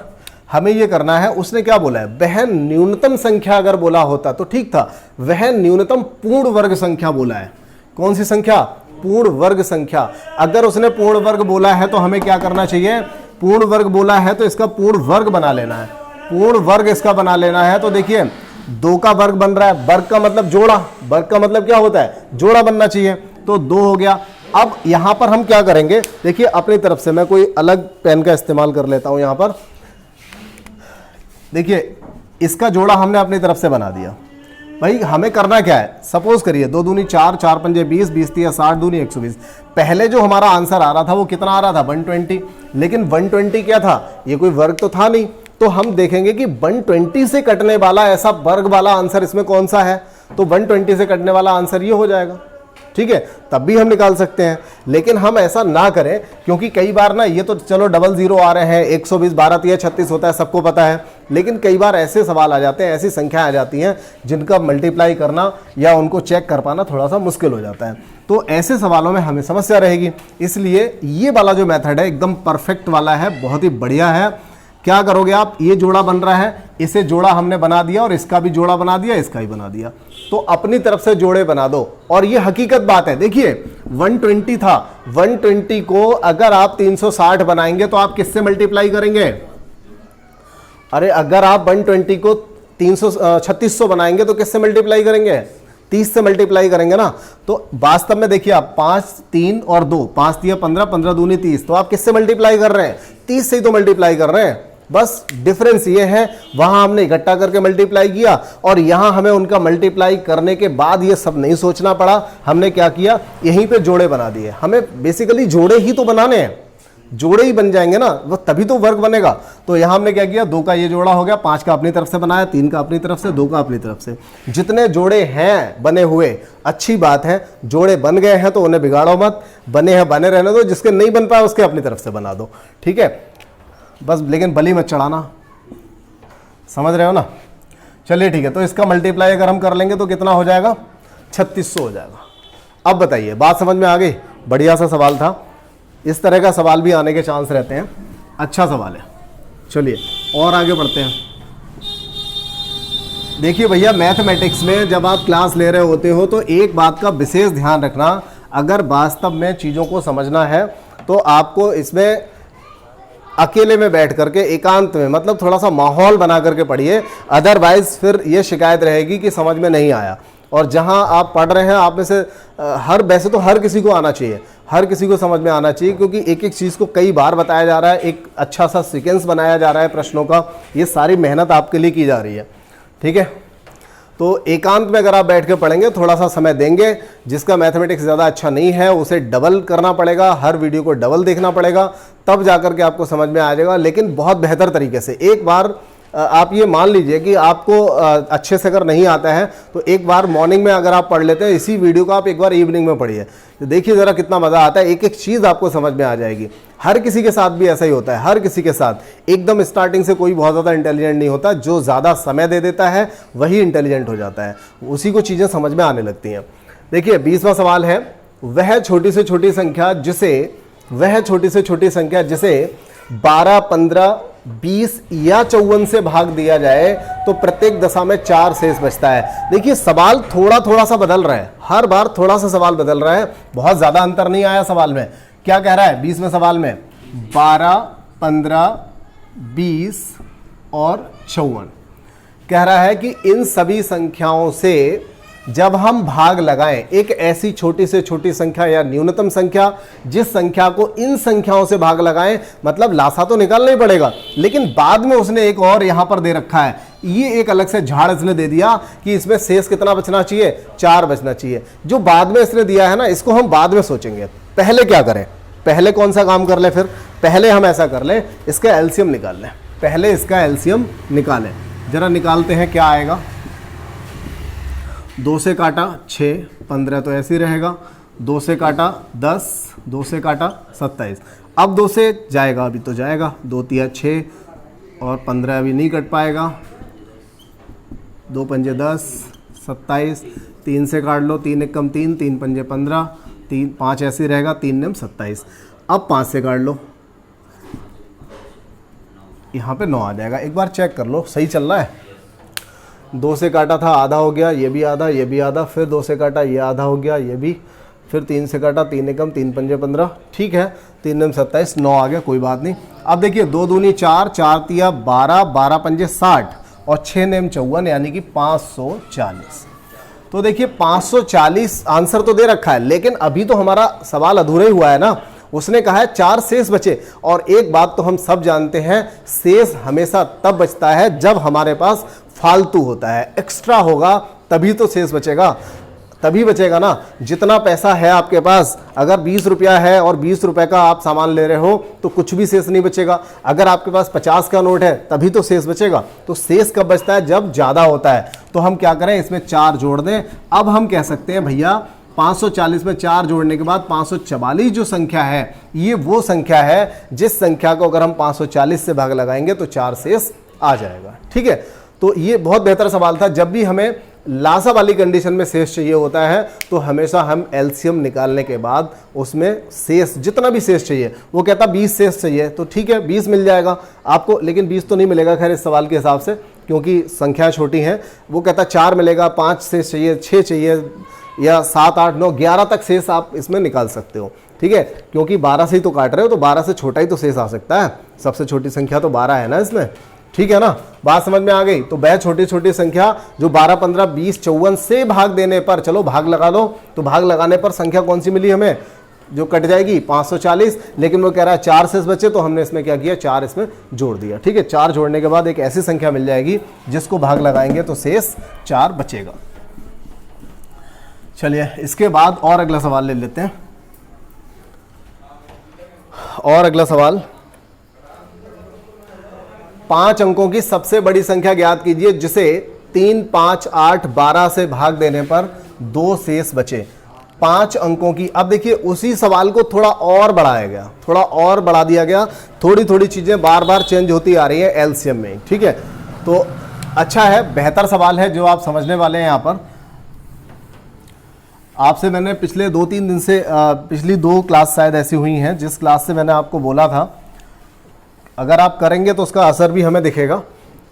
[SPEAKER 1] हमें ये करना है, उसने क्या बोला है, वह न्यूनतम संख्या अगर बोला होता तो ठीक था, वह न्यूनतम पूर्ण वर्ग संख्या बोला है। कौन सी संख्या? पूर्ण वर्ग संख्या। अगर उसने पूर्ण वर्ग बोला है तो हमें क्या करना चाहिए, पूर्ण वर्ग बोला है तो इसका पूर्ण वर्ग बना लेना है। पूर्ण वर्ग इसका बना लेना है। तो देखिए 2 का वर्ग बन रहा है, वर्ग का मतलब जोड़ा, वर्ग का मतलब क्या होता है, जोड़ा बनना चाहिए, तो 2 हो गया। अब यहां पर हम क्या करेंगे, देखिए अपनी तरफ से मैं कोई अलग पेन का इस्तेमाल कर लेता हूं। यहां पर देखिए इसका जोड़ा हमने अपनी तरफ से बना दिया। भाई हमें करना क्या है, सपोज करिए 2 दूनी 4 4 पंजे 20 20 तिया 60 दूनी 120। पहले जो हमारा आंसर आ रहा था वो कितना आ रहा था, 120। लेकिन 120 क्या था, ये कोई वर्ग तो था नहीं। तो हम देखेंगे कि 120 से कटने वाला ऐसा वर्ग वाला आंसर इसमें कौन सा है, तो 120 से कटने वाला आंसर ये हो जाएगा। ठीक है, तब भी हम निकाल सकते हैं। लेकिन हम ऐसा ना करें, क्योंकि कई बार ना ये तो चलो डबल जीरो आ रहे हैं, 120 12 तिया 36 होता है, सबको पता है। लेकिन कई बार ऐसे सवाल आ जाते हैं, ऐसी संख्या आ जाती हैं जिनका मल्टीप्लाई करना या उनको चेक कर पाना थोड़ा सा मुश्किल हो जाता है। तो ऐसे सवालों में हमें समस्या रहेगी। इसलिए ये वाला जो मेथड है एकदम परफेक्ट वाला है, बहुत ही बढ़िया है। क्या करोगे आप, ये जोड़ा बन रहा है, इसे जोड़ा हमने बना दिया और इसका भी जोड़ा बना दिया, इसका ही बना दिया। तो अपनी तरफ से जोड़े बना दो। और ये हकीकत बात है, देखिए 120 था, 120 को अगर आप 360 बनाएंगे तो आप किससे मल्टीप्लाई करेंगे, अरे अगर आप 120 को 3600 बनाएंगे तो किससे मल्टीप्लाई करेंगे, 30 से मल्टीप्लाई करेंगे ना। तो वास्तव में देखिए आप 5 3 और 2, 5 तिया 15 15 दूनी 30, तो आप किससे मल्टीप्लाई कर रहे हैं, 30 से ही तो मल्टीप्लाई कर रहे हैं। बस डिफरेंस ये है, वहां हमने इकट्ठा करके मल्टीप्लाई किया और यहां हमें उनका मल्टीप्लाई करने के बाद ये सब नहीं सोचना पड़ा। हमने क्या किया, यहीं पे जोड़े बना दिए। हमें बेसिकली जोड़े ही तो बनाने हैं, जोड़े ही बन जाएंगे ना, वो तभी तो वर्ग बनेगा। तो यहां हमने क्या किया, 2 का ये जोड़ा हो गया, 5 का अपनी तरफ से बनाया, 3 का अपनी तरफ से, 2 का अपनी तरफ से। जितने जोड़े हैं बने हुए अच्छी बात है, जोड़े बन गए हैं तो उन्हें बिगाड़ो मत, बने हैं बने रहने दो, जिसके नहीं बन पाया उसके अपनी तरफ से बना दो। ठीक है, बस लेकिन बली मत चढ़ाना, समझ रहे हो ना। चलिए ठीक है, तो इसका मल्टीप्लाई अगर हम कर लेंगे तो कितना हो जाएगा, 3600 हो जाएगा। अब बताइए, बात समझ में आ गई। बढ़िया सा सवाल था, इस तरह का सवाल भी आने के चांस रहते हैं, अच्छा सवाल है। चलिए और आगे बढ़ते हैं। देखिए भैया, मैथमेटिक्स में जब आप क्लास ले रहे होते हो तो एक बात का विशेष ध्यान रखना, अगर वास्तव में चीज़ों को समझना है तो आपको इसमें अकेले में बैठ करके एकांत में, मतलब थोड़ा सा माहौल बना करके पढ़िए। अदरवाइज फिर ये शिकायत रहेगी कि समझ में नहीं आया। और जहां आप पढ़ रहे हैं, आप में से वैसे तो हर किसी को आना चाहिए, हर किसी को समझ में आना चाहिए, क्योंकि एक एक चीज़ को कई बार बताया जा रहा है, एक अच्छा सा सीक्वेंस बनाया जा रहा है प्रश्नों का। ये सारी मेहनत आपके लिए की जा रही है। ठीक है, तो एकांत में अगर आप बैठ के पढ़ेंगे, थोड़ा सा समय देंगे, जिसका मैथमेटिक्स ज़्यादा अच्छा नहीं है उसे डबल करना पड़ेगा, हर वीडियो को डबल देखना पड़ेगा, तब जाकर के आपको समझ में आ जाएगा। लेकिन बहुत बेहतर तरीके से एक बार आप ये मान लीजिए कि आपको अच्छे से अगर नहीं आता है तो एक बार मॉर्निंग में अगर आप पढ़ लेते हैं, इसी वीडियो को आप एक बार इवनिंग में पढ़िए, तो देखिए ज़रा कितना मज़ा आता है, एक एक चीज़ आपको समझ में आ जाएगी। हर किसी के साथ भी ऐसा ही होता है, हर किसी के साथ एकदम स्टार्टिंग से कोई बहुत ज़्यादा इंटेलिजेंट नहीं होता। जो ज़्यादा समय दे देता है वही इंटेलिजेंट हो जाता है, उसी को चीज़ें समझ में आने लगती हैं। देखिए 20वां सवाल है, वह छोटी से छोटी संख्या जिसे 12 15 20 या 54 से भाग दिया जाए तो प्रत्येक दशा में 4 शेष बचता है। देखिए सवाल थोड़ा थोड़ा सा बदल रहा है, हर बार थोड़ा सा सवाल बदल रहा है, बहुत ज्यादा अंतर नहीं आया सवाल में। क्या कह रहा है 20वें सवाल में, 12 15 20 और 54 कह रहा है कि इन सभी संख्याओं से जब हम भाग लगाएं, एक ऐसी छोटी से छोटी संख्या या न्यूनतम संख्या जिस संख्या को इन संख्याओं से भाग लगाएं, मतलब लासा तो निकालना ही पड़ेगा, लेकिन बाद में उसने एक और यहां पर दे रखा है, ये एक अलग से झाड़ इसने दे दिया कि इसमें शेष कितना बचना चाहिए, 4 बचना चाहिए। जो बाद में इसने दिया है ना, इसको हम बाद में सोचेंगे। पहले क्या करें, पहले कौन सा काम कर ले, फिर पहले हम ऐसा कर लें, इसका एलसीएम निकाल लें। पहले इसका एलसीएम निकालें, जरा निकालते हैं क्या आएगा। 2 से काटा 6, 15 तो ऐसे ही रहेगा, 2 से काटा 10, 2 से काटा 27। अब 2 से जाएगा, अभी तो जाएगा, 2 तिया 6 और 15 अभी नहीं कट पाएगा, 2 पंजे 10, 27, 3 से काट लो, 3 एक कम 3, 3 पंजे 15, 3 5 ऐसे ही रहेगा, 3 नम 27। अब 5 से काट लो, यहाँ पे 9 आ जाएगा। एक बार चेक कर लो सही चल रहा है। 2 से काटा था, आधा हो गया, ये भी आधा, ये भी आधा, फिर 2 से काटा, ये आधा हो गया, ये भी, फिर 3 से काटा, 3 एकम 3 पंजे 15, ठीक है, 3 नम 27, 9 आ गया, कोई बात नहीं। अब देखिए 2 दूनी 4, 4 तिया 12, 12 पंजे 60 और 6 नेम 54 यानी कि 540। तो देखिए 540 आंसर तो दे रखा है, लेकिन अभी तो हमारा सवाल अधूरा ही हुआ है ना। उसने कहा है 4 शेष बचे, और एक बात तो हम सब जानते हैं, शेष हमेशा तब बचता है जब हमारे पास फालतू होता है, एक्स्ट्रा होगा तभी तो शेष बचेगा, तभी बचेगा ना। जितना पैसा है आपके पास, अगर 20 रुपया है और 20 रुपए का आप सामान ले रहे हो तो कुछ भी शेष नहीं बचेगा। अगर आपके पास 50 का नोट है तभी तो शेष बचेगा। तो शेष कब बचता है? जब ज़्यादा होता है। तो हम क्या करें, इसमें 4 जोड़ दें। अब हम कह सकते हैं भैया 540 में 4 जोड़ने के बाद 544 जो संख्या है, ये वो संख्या है जिस संख्या को अगर हम 540 से भाग लगाएंगे तो 4 शेष आ जाएगा। ठीक है, तो ये बहुत बेहतर सवाल था। जब भी हमें लासा वाली कंडीशन में शेष चाहिए होता है तो हमेशा हम एलसीएम निकालने के बाद उसमें शेष, जितना भी शेष चाहिए, वो कहता 20 शेष चाहिए तो ठीक है 20 मिल जाएगा आपको, लेकिन 20 तो नहीं मिलेगा खैर इस सवाल के हिसाब से, क्योंकि संख्या छोटी है। वो कहता 4 मिलेगा, 5 शेष चाहिए, 6 चाहिए, या 7, 8, 9, 11 तक शेष आप इसमें निकाल सकते हो। ठीक है, क्योंकि 12 से ही तो काट रहे हो तो 12 से छोटा ही तो शेष आ सकता है। सबसे छोटी संख्या तो 12 है ना इसमें। ठीक है ना, बात समझ में आ गई। तो वह छोटी छोटी संख्या जो 12, 15, 20, 54 से भाग देने पर, चलो भाग लगा दो, तो भाग लगाने पर संख्या कौन सी मिली हमें जो कट जाएगी? 540। लेकिन वो कह रहा है 4 शेष बचे, तो हमने इसमें क्या किया, 4 इसमें जोड़ दिया। ठीक है, 4 जोड़ने के बाद एक ऐसी संख्या मिल जाएगी जिसको भाग लगाएंगे तो शेष 4 बचेगा। चलिए इसके बाद और अगला सवाल ले लेते हैं। और अगला सवाल, 5 अंकों की सबसे बड़ी संख्या ज्ञात कीजिए जिसे 3, 5, 8, 12 से भाग देने पर 2 शेष बचे। 5 अंकों की, अब देखिए उसी सवाल को थोड़ा और बढ़ाया गया, थोड़ा और बढ़ा दिया गया, थोड़ी थोड़ी चीजें बार बार चेंज होती आ रही है एलसीएम में। ठीक है, तो अच्छा है, बेहतर सवाल है जो आप समझने वाले हैं। यहाँ पर आपसे मैंने पिछले 2-3 दिन से पिछली 2 क्लास शायद ऐसी हुई हैं जिस क्लास से मैंने आपको बोला था अगर आप करेंगे तो उसका असर भी हमें दिखेगा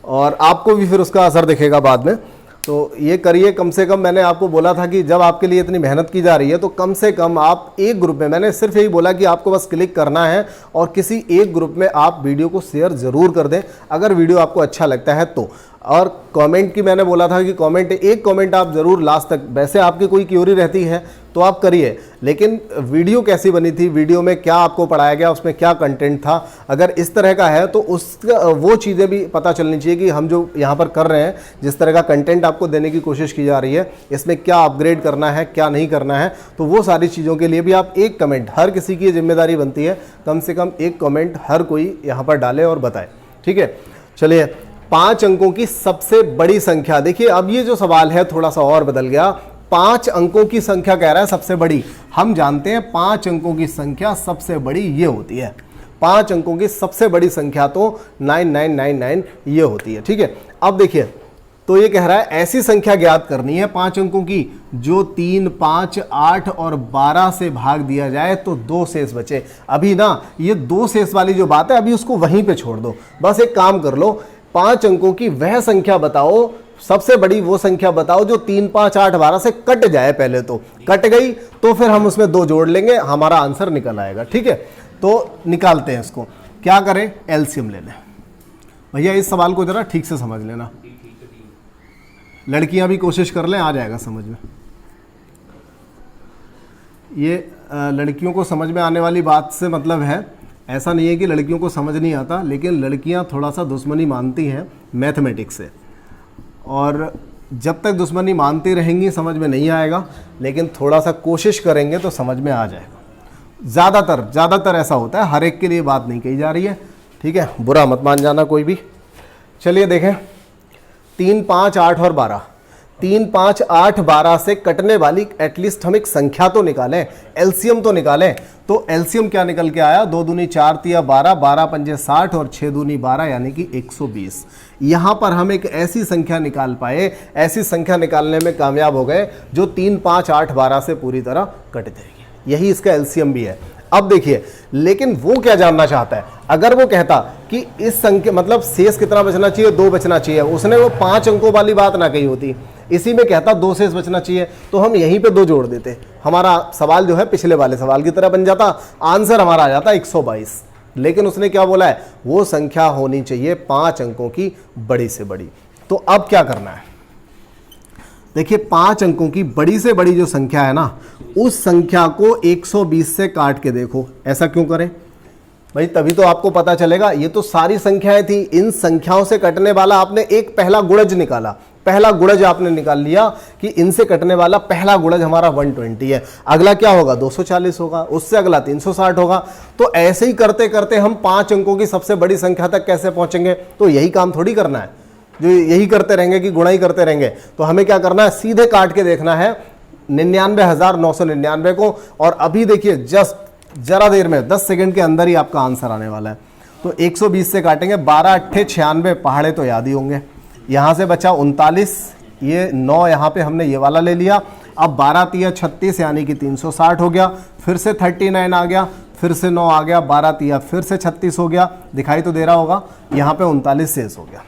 [SPEAKER 1] और आपको भी फिर उसका असर दिखेगा बाद में। तो ये करिए, कम से कम मैंने आपको बोला था कि जब आपके लिए इतनी मेहनत की जा रही है तो कम से कम आप एक ग्रुप में, मैंने सिर्फ यही बोला कि आपको बस क्लिक करना है और किसी एक ग्रुप में आप वीडियो को शेयर ज़रूर कर दें अगर वीडियो आपको अच्छा लगता है तो। और कमेंट की मैंने बोला था कि कमेंट, एक कमेंट आप ज़रूर लास्ट तक, वैसे आपकी कोई क्यूरी रहती है तो आप करिए, लेकिन वीडियो कैसी बनी थी, वीडियो में क्या आपको पढ़ाया गया, उसमें क्या कंटेंट था, अगर इस तरह का है तो उसका वो चीज़ें भी पता चलनी चाहिए कि हम जो यहाँ पर कर रहे हैं, जिस तरह का कंटेंट आपको देने की कोशिश की जा रही है, इसमें क्या अपग्रेड करना है, क्या नहीं करना है। तो वो सारी चीज़ों के लिए भी आप एक कमेंट, हर किसी की जिम्मेदारी बनती है कम से कम एक कमेंट हर कोई यहाँ पर डाले और बताए। ठीक है, चलिए 5 अंकों की सबसे बड़ी संख्या, देखिए अब ये जो सवाल है थोड़ा सा और बदल गया। 5 अंकों की संख्या कह रहा है सबसे बड़ी। हम जानते हैं 5 अंकों की संख्या सबसे बड़ी ये होती है। 5 अंकों की सबसे बड़ी संख्या तो 9999 ये होती है। ठीक है, अब देखिए तो ये कह रहा है ऐसी संख्या ज्ञात करनी है 5 अंकों की जो 3, 5, 8 और 12 से भाग दिया जाए तो 2 शेष बचे। अभी ना ये 2 शेष वाली जो बात है अभी उसको वहीं पे छोड़ दो, बस एक काम कर लो, 5 अंकों की वह संख्या बताओ, सबसे बड़ी वो संख्या बताओ जो 3, 5, 8, 12 से कट जाए। पहले तो कट गई तो फिर हम उसमें 2 जोड़ लेंगे, हमारा आंसर निकल आएगा। ठीक है, तो निकालते हैं इसको। क्या करें, एलसीएम ले लें। भैया इस सवाल को जरा ठीक से समझ लेना, लड़कियां भी कोशिश कर लें, आ जाएगा समझ में। ये लड़कियों को समझ में आने वाली बात से मतलब है, ऐसा नहीं है कि लड़कियों को समझ नहीं आता, लेकिन लड़कियां थोड़ा सा दुश्मनी मानती हैं मैथमेटिक्स से, और जब तक दुश्मनी मानती रहेंगी समझ में नहीं आएगा, लेकिन थोड़ा सा कोशिश करेंगे तो समझ में आ जाएगा। ज़्यादातर ऐसा होता है, हर एक के लिए बात नहीं कही जा रही है। ठीक है, बुरा मत मान जाना कोई भी। चलिए देखें, 3, 5, 8 और 12, 3, 5, 8, 12 से कटने वाली एटलीस्ट हम एक संख्या तो निकालें, एलसीएम तो निकालें। तो एलसीएम क्या निकल के आया, 2 दूनी 4 तिया 12, 12 पंजे 60 और 6 दूनी 12 यानी कि 120। यहां पर हम एक ऐसी संख्या निकाल पाए, ऐसी संख्या निकालने में कामयाब हो गए जो 3, 5, 8, 12 से पूरी तरह कट जाएगी। यही इसका एलसीएम भी है। अब देखिए, लेकिन वो क्या जानना चाहता है, अगर वो कहता कि इस संख्या मतलब शेष कितना बचना चाहिए, 2 बचना चाहिए, उसने वो 5 अंकों वाली बात ना कही होती, इसी में कहता 2 शेष बचना चाहिए, तो हम यहीं पे 2 जोड़ देते, हमारा सवाल जो है पिछले वाले सवाल की तरह बन जाता, आंसर हमारा आ जाता 122। लेकिन उसने क्या बोला है, वो संख्या होनी चाहिए 5 अंकों की बड़ी से बड़ी। तो अब क्या करना है, देखिए 5 अंकों की बड़ी से बड़ी जो संख्या है ना, उस संख्या को 120 से काट के देखो। ऐसा क्यों करें भाई, तभी तो आपको पता चलेगा। ये तो सारी संख्याएं थी, इन संख्याओं से कटने वाला आपने एक पहला गुणज निकाला, पहला गुणज आपने निकाल लिया कि इनसे कटने वाला पहला गुणज हमारा 120 है, अगला क्या होगा 240 होगा, उससे अगला 360 होगा। तो ऐसे ही करते करते हम 5 अंकों की सबसे बड़ी संख्या तक कैसे पहुंचेंगे, तो यही काम थोड़ी करना है जो यही करते रहेंगे कि गुणा ही करते रहेंगे। तो हमें क्या करना है, सीधे काट के देखना है 99,999 को। और अभी देखिए जस्ट जरा देर में 10 सेकंड के अंदर ही आपका आंसर आने वाला है। तो 120 से काटेंगे, 12 अट्ठे 96, पहाड़े तो याद ही होंगे। यहां से बचा 39, ये 9 यहां पे हमने ये वाला ले लिया। अब 12 तिया 36 यानी कि 360 हो गया, फिर से 39 आ गया, फिर से 9 आ गया, 12 तिया फिर से 36 हो गया, दिखाई तो दे रहा होगा। यहां पे 39 शेष हो गया,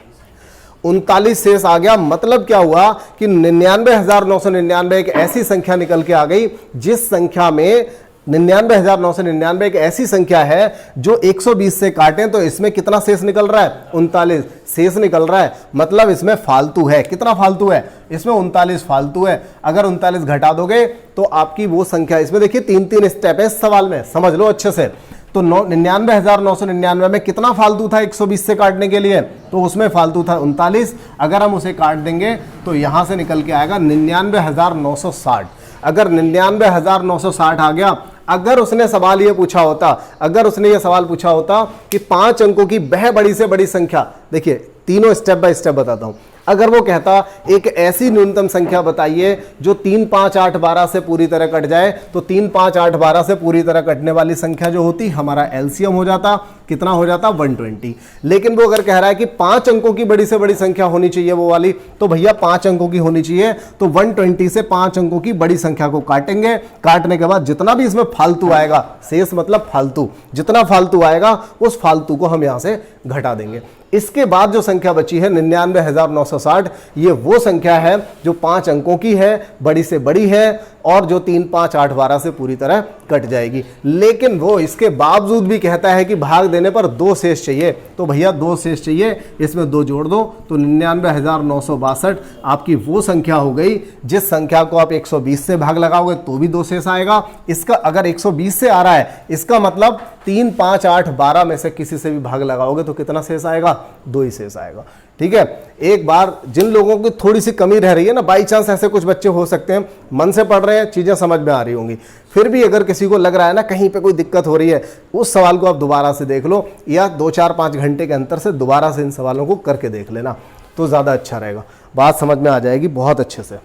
[SPEAKER 1] 39 शेष आ गया। मतलब क्या हुआ कि 99,999 एक ऐसी संख्या निकल के आ गई जिस संख्या में 99,999 एक ऐसी संख्या है जो 120 से काटें तो इसमें कितना शेष निकल रहा है, 39 शेष निकल रहा है। मतलब इसमें फालतू है, कितना फालतू है, इसमें 39 फालतू है। अगर 39 घटा दोगे तो आपकी वो संख्या, इसमें देखिए 3 स्टेप है इस सवाल में, समझ लो अच्छे से। तो 99,999 में कितना फालतू था 120 से काटने के लिए, तो उसमें फालतू था 39। अगर हम उसे काट देंगे तो यहां से निकल के आएगा 99,960। अगर 99,960 आ गया, अगर उसने सवाल ये पूछा होता, अगर उसने ये सवाल पूछा होता कि 5 अंकों की वह बड़ी से बड़ी संख्या, देखिए तीनों स्टेप बाय स्टेप बताता हूं। अगर वो कहता एक ऐसी न्यूनतम संख्या बताइए जो 3, 5, 8, 12 से पूरी तरह कट जाए, तो 3, 5, 8, 12 से पूरी तरह कटने वाली संख्या जो होती हमारा एलसीएम हो जाता, कितना हो जाता 120। लेकिन वो अगर कह रहा है कि 5 अंकों की बड़ी से बड़ी संख्या होनी चाहिए वो वाली, तो भैया 5 अंकों की होनी चाहिए। तो 120 से 5 अंकों की बड़ी संख्या को काटेंगे, काटने के बाद जितना भी इसमें फालतू आएगा, शेष मतलब फालतू, जितना फालतू आएगा उस फालतू को हम यहां से घटा देंगे। इसके बाद जो संख्या बची है 99,960, ये वो संख्या है जो 5 अंकों की है, बड़ी से बड़ी है और जो 3, 5, 8, 12 से पूरी तरह कट जाएगी। लेकिन वो इसके बावजूद भी कहता है कि भाग देने पर 2 शेष चाहिए। तो भैया 2 शेष चाहिए, इसमें 2 जोड़ दो, तो 99,962 आपकी वो संख्या हो गई जिस संख्या को आप 120 से भाग लगाओगे तो भी 2 शेष आएगा। इसका अगर 120 से आ रहा है, इसका मतलब 3, 5, 8, 12 में से किसी से भी भाग लगाओगे तो कितना शेष आएगा, 2 ही शेष आएगा। ठीक है, एक बार जिन लोगों की थोड़ी सी कमी रह रही है ना, बाई चांस ऐसे कुछ बच्चे हो सकते हैं मन से पढ़ रहे हैं, चीजें समझ में आ रही होंगी, फिर भी अगर किसी को लग रहा है ना कहीं पे कोई दिक्कत हो रही है, उस सवाल को आप दोबारा से देख लो, या 2, 4, 5 घंटे के अंतर से दोबारा से इन सवालों को करके देख लेना, तो ज्यादा अच्छा रहेगा, बात समझ में आ जाएगी बहुत अच्छे से।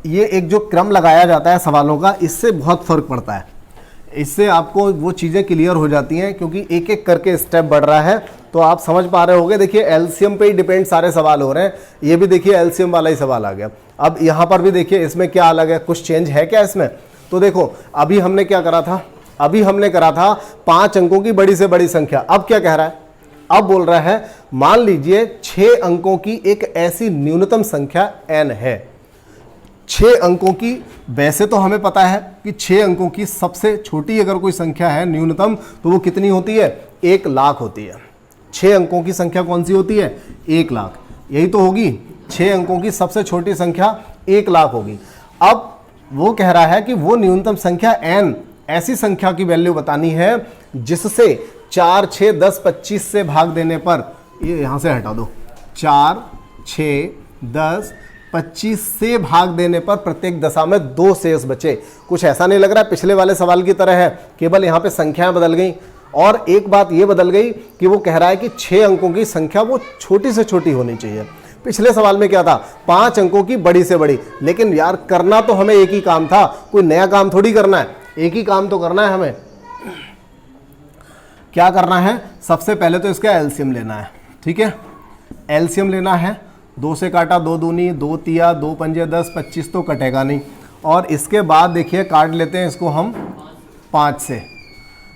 [SPEAKER 1] ये एक जो क्रम लगाया जाता है सवालों का, इससे बहुत फर्क पड़ता है, इससे आपको वो चीज़ें क्लियर हो जाती हैं, क्योंकि एक एक करके स्टेप बढ़ रहा है तो आप समझ पा रहे होंगे। देखिए एलसीएम पे ही डिपेंड सारे सवाल हो रहे हैं, ये भी देखिए एलसीएम वाला ही सवाल आ गया। अब यहाँ पर भी देखिए इसमें क्या अलग है, कुछ चेंज है क्या इसमें, तो देखो अभी हमने क्या करा था, अभी हमने करा था 5 अंकों की बड़ी से बड़ी संख्या। अब क्या कह रहा है, अब बोल रहा है मान लीजिए 6 अंकों की एक ऐसी न्यूनतम संख्या n है। 6 अंकों की, वैसे तो हमें पता है कि 6 अंकों की सबसे छोटी अगर कोई संख्या है न्यूनतम तो वो कितनी होती है, 1 लाख होती है। 6 अंकों की संख्या कौन सी होती है, 1 लाख, यही तो होगी। 6 अंकों की सबसे छोटी संख्या 1 लाख होगी। अब वो कह रहा है कि वो न्यूनतम संख्या n, ऐसी संख्या की वैल्यू बतानी है जिससे 4, 6, 10, 25 से भाग देने पर, ये यहां से हटा दो, 4, 6, 10, 25 से भाग देने पर प्रत्येक दशा में 2 शेष बचे। कुछ ऐसा नहीं लग रहा है पिछले वाले सवाल की तरह है, केवल यहाँ पे संख्याएं बदल गई। और एक बात ये बदल गई कि वो कह रहा है कि 6 अंकों की संख्या वो छोटी से छोटी होनी चाहिए। पिछले सवाल में क्या था, 5 अंकों की बड़ी से बड़ी। लेकिन यार करना तो हमें एक ही काम था, कोई नया काम थोड़ी करना है, एक ही काम तो करना है हमें। क्या करना है, सबसे पहले तो इसका एलसीएम लेना है। ठीक है, एलसीएम लेना है। 2 से काटा 2 दूनी 2 तिया 2 पंजे 10, 25 तो कटेगा नहीं। और इसके बाद देखिए काट लेते हैं इसको हम 5 से।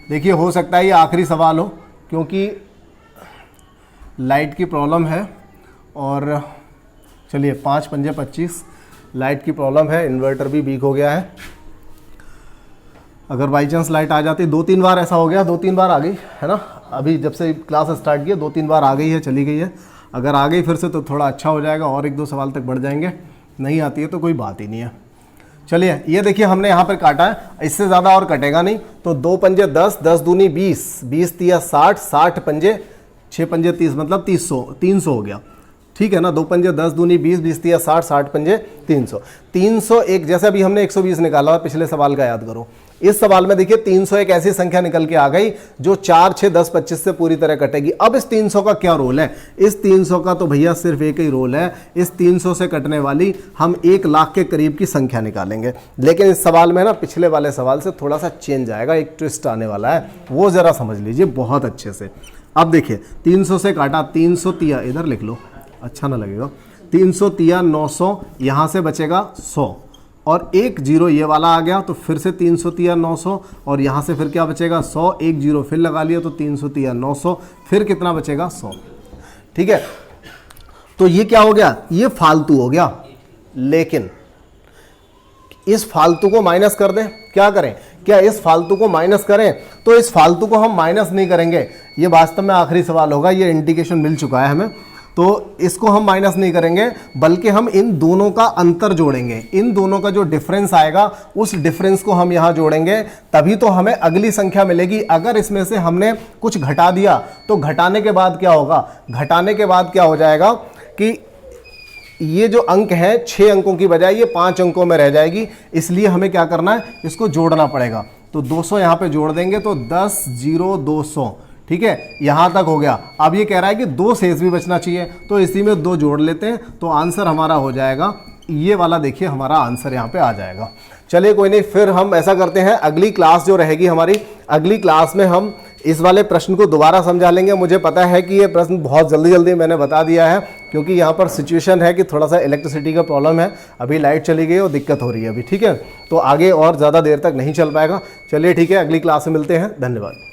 [SPEAKER 1] देखिए हो सकता है ये आखिरी सवाल हो, क्योंकि लाइट की प्रॉब्लम है। और चलिए 5 पंजे 25, लाइट की प्रॉब्लम है, इन्वर्टर भी वीक हो गया है। अगर बाई चांस लाइट आ जाती, 2-3 बार ऐसा हो गया, 2-3 बार आ गई है ना। अभी जब से क्लास स्टार्ट किया 2-3 बार आ गई है, चली गई है। अगर आ गई फिर से तो थोड़ा अच्छा हो जाएगा और 1-2 सवाल तक बढ़ जाएंगे। नहीं आती है तो कोई बात ही नहीं है। चलिए ये देखिए हमने यहाँ पर काटा है, इससे ज़्यादा और कटेगा नहीं। तो 2 पंजे 10, 10 दूनी 20, 20 तिया 60, 60 पंजे 6 पंजे 30, मतलब 300 हो गया। ठीक है ना। 2 पंजे 10 दूनी 20, 20 तिया 60, 60 पंजे 300। 301 जैसे अभी हमने 120 निकाला, पिछले सवाल का याद करो। इस सवाल में देखिए 301 ऐसी संख्या निकल के आ गई जो 4, 6, 10, 25 से पूरी तरह कटेगी। अब इस 300 का क्या रोल है, इस 300 का तो भैया सिर्फ एक ही रोल है, इस 300 से कटने वाली हम 1 लाख के करीब की संख्या निकालेंगे। लेकिन इस सवाल में ना पिछले वाले सवाल से थोड़ा सा चेंज आएगा, एक ट्विस्ट आने वाला है, वो जरा समझ लीजिए बहुत अच्छे से। अब देखिए 300 से काटा, 300 तिया इधर लिख लो, अच्छा ना लगेगा। 300 तिया 900, यहाँ से बचेगा 100 और 1 0 ये वाला आ गया, तो फिर से 300 तिया 900 और यहाँ से फिर क्या बचेगा 100, 1 0 फिर लगा लिया तो 300 तिया 900, फिर कितना बचेगा 100। ठीक है, तो ये क्या हो गया, ये फालतू हो गया। लेकिन इस फालतू को माइनस कर दें, क्या करें, क्या इस फालतू को माइनस करें? तो इस फालतू को हम माइनस नहीं करेंगे, ये वास्तव में आखिरी सवाल होगा, ये इंडिकेशन मिल चुका है हमें। तो इसको हम माइनस नहीं करेंगे, बल्कि हम इन दोनों का अंतर जोड़ेंगे। इन दोनों का जो डिफरेंस आएगा उस डिफरेंस को हम यहाँ जोड़ेंगे, तभी तो हमें अगली संख्या मिलेगी। अगर इसमें से हमने कुछ घटा दिया तो घटाने के बाद क्या होगा, घटाने के बाद क्या हो जाएगा कि ये जो अंक है 6 अंकों की बजाय ये 5 अंकों में रह जाएगी। इसलिए हमें क्या करना है, इसको जोड़ना पड़ेगा। तो 200 यहाँ पे जोड़ देंगे तो 10 0 200। ठीक है, यहाँ तक हो गया। अब ये कह रहा है कि 2 शेष भी बचना चाहिए, तो इसी में 2 जोड़ लेते हैं, तो आंसर हमारा हो जाएगा ये वाला। देखिए हमारा आंसर यहाँ पे आ जाएगा। चलिए कोई नहीं, फिर हम ऐसा करते हैं, अगली क्लास जो रहेगी हमारी, अगली क्लास में हम इस वाले प्रश्न को दोबारा समझा लेंगे। मुझे पता है कि ये प्रश्न बहुत जल्दी मैंने बता दिया है, क्योंकि यहाँ पर सिचुएशन है कि थोड़ा सा इलेक्ट्रिसिटी का प्रॉब्लम है, अभी लाइट चली गई और दिक्कत हो रही है अभी। ठीक है, तो आगे और ज़्यादा देर तक नहीं चल पाएगा। चलिए ठीक है, अगली क्लास में मिलते हैं, धन्यवाद।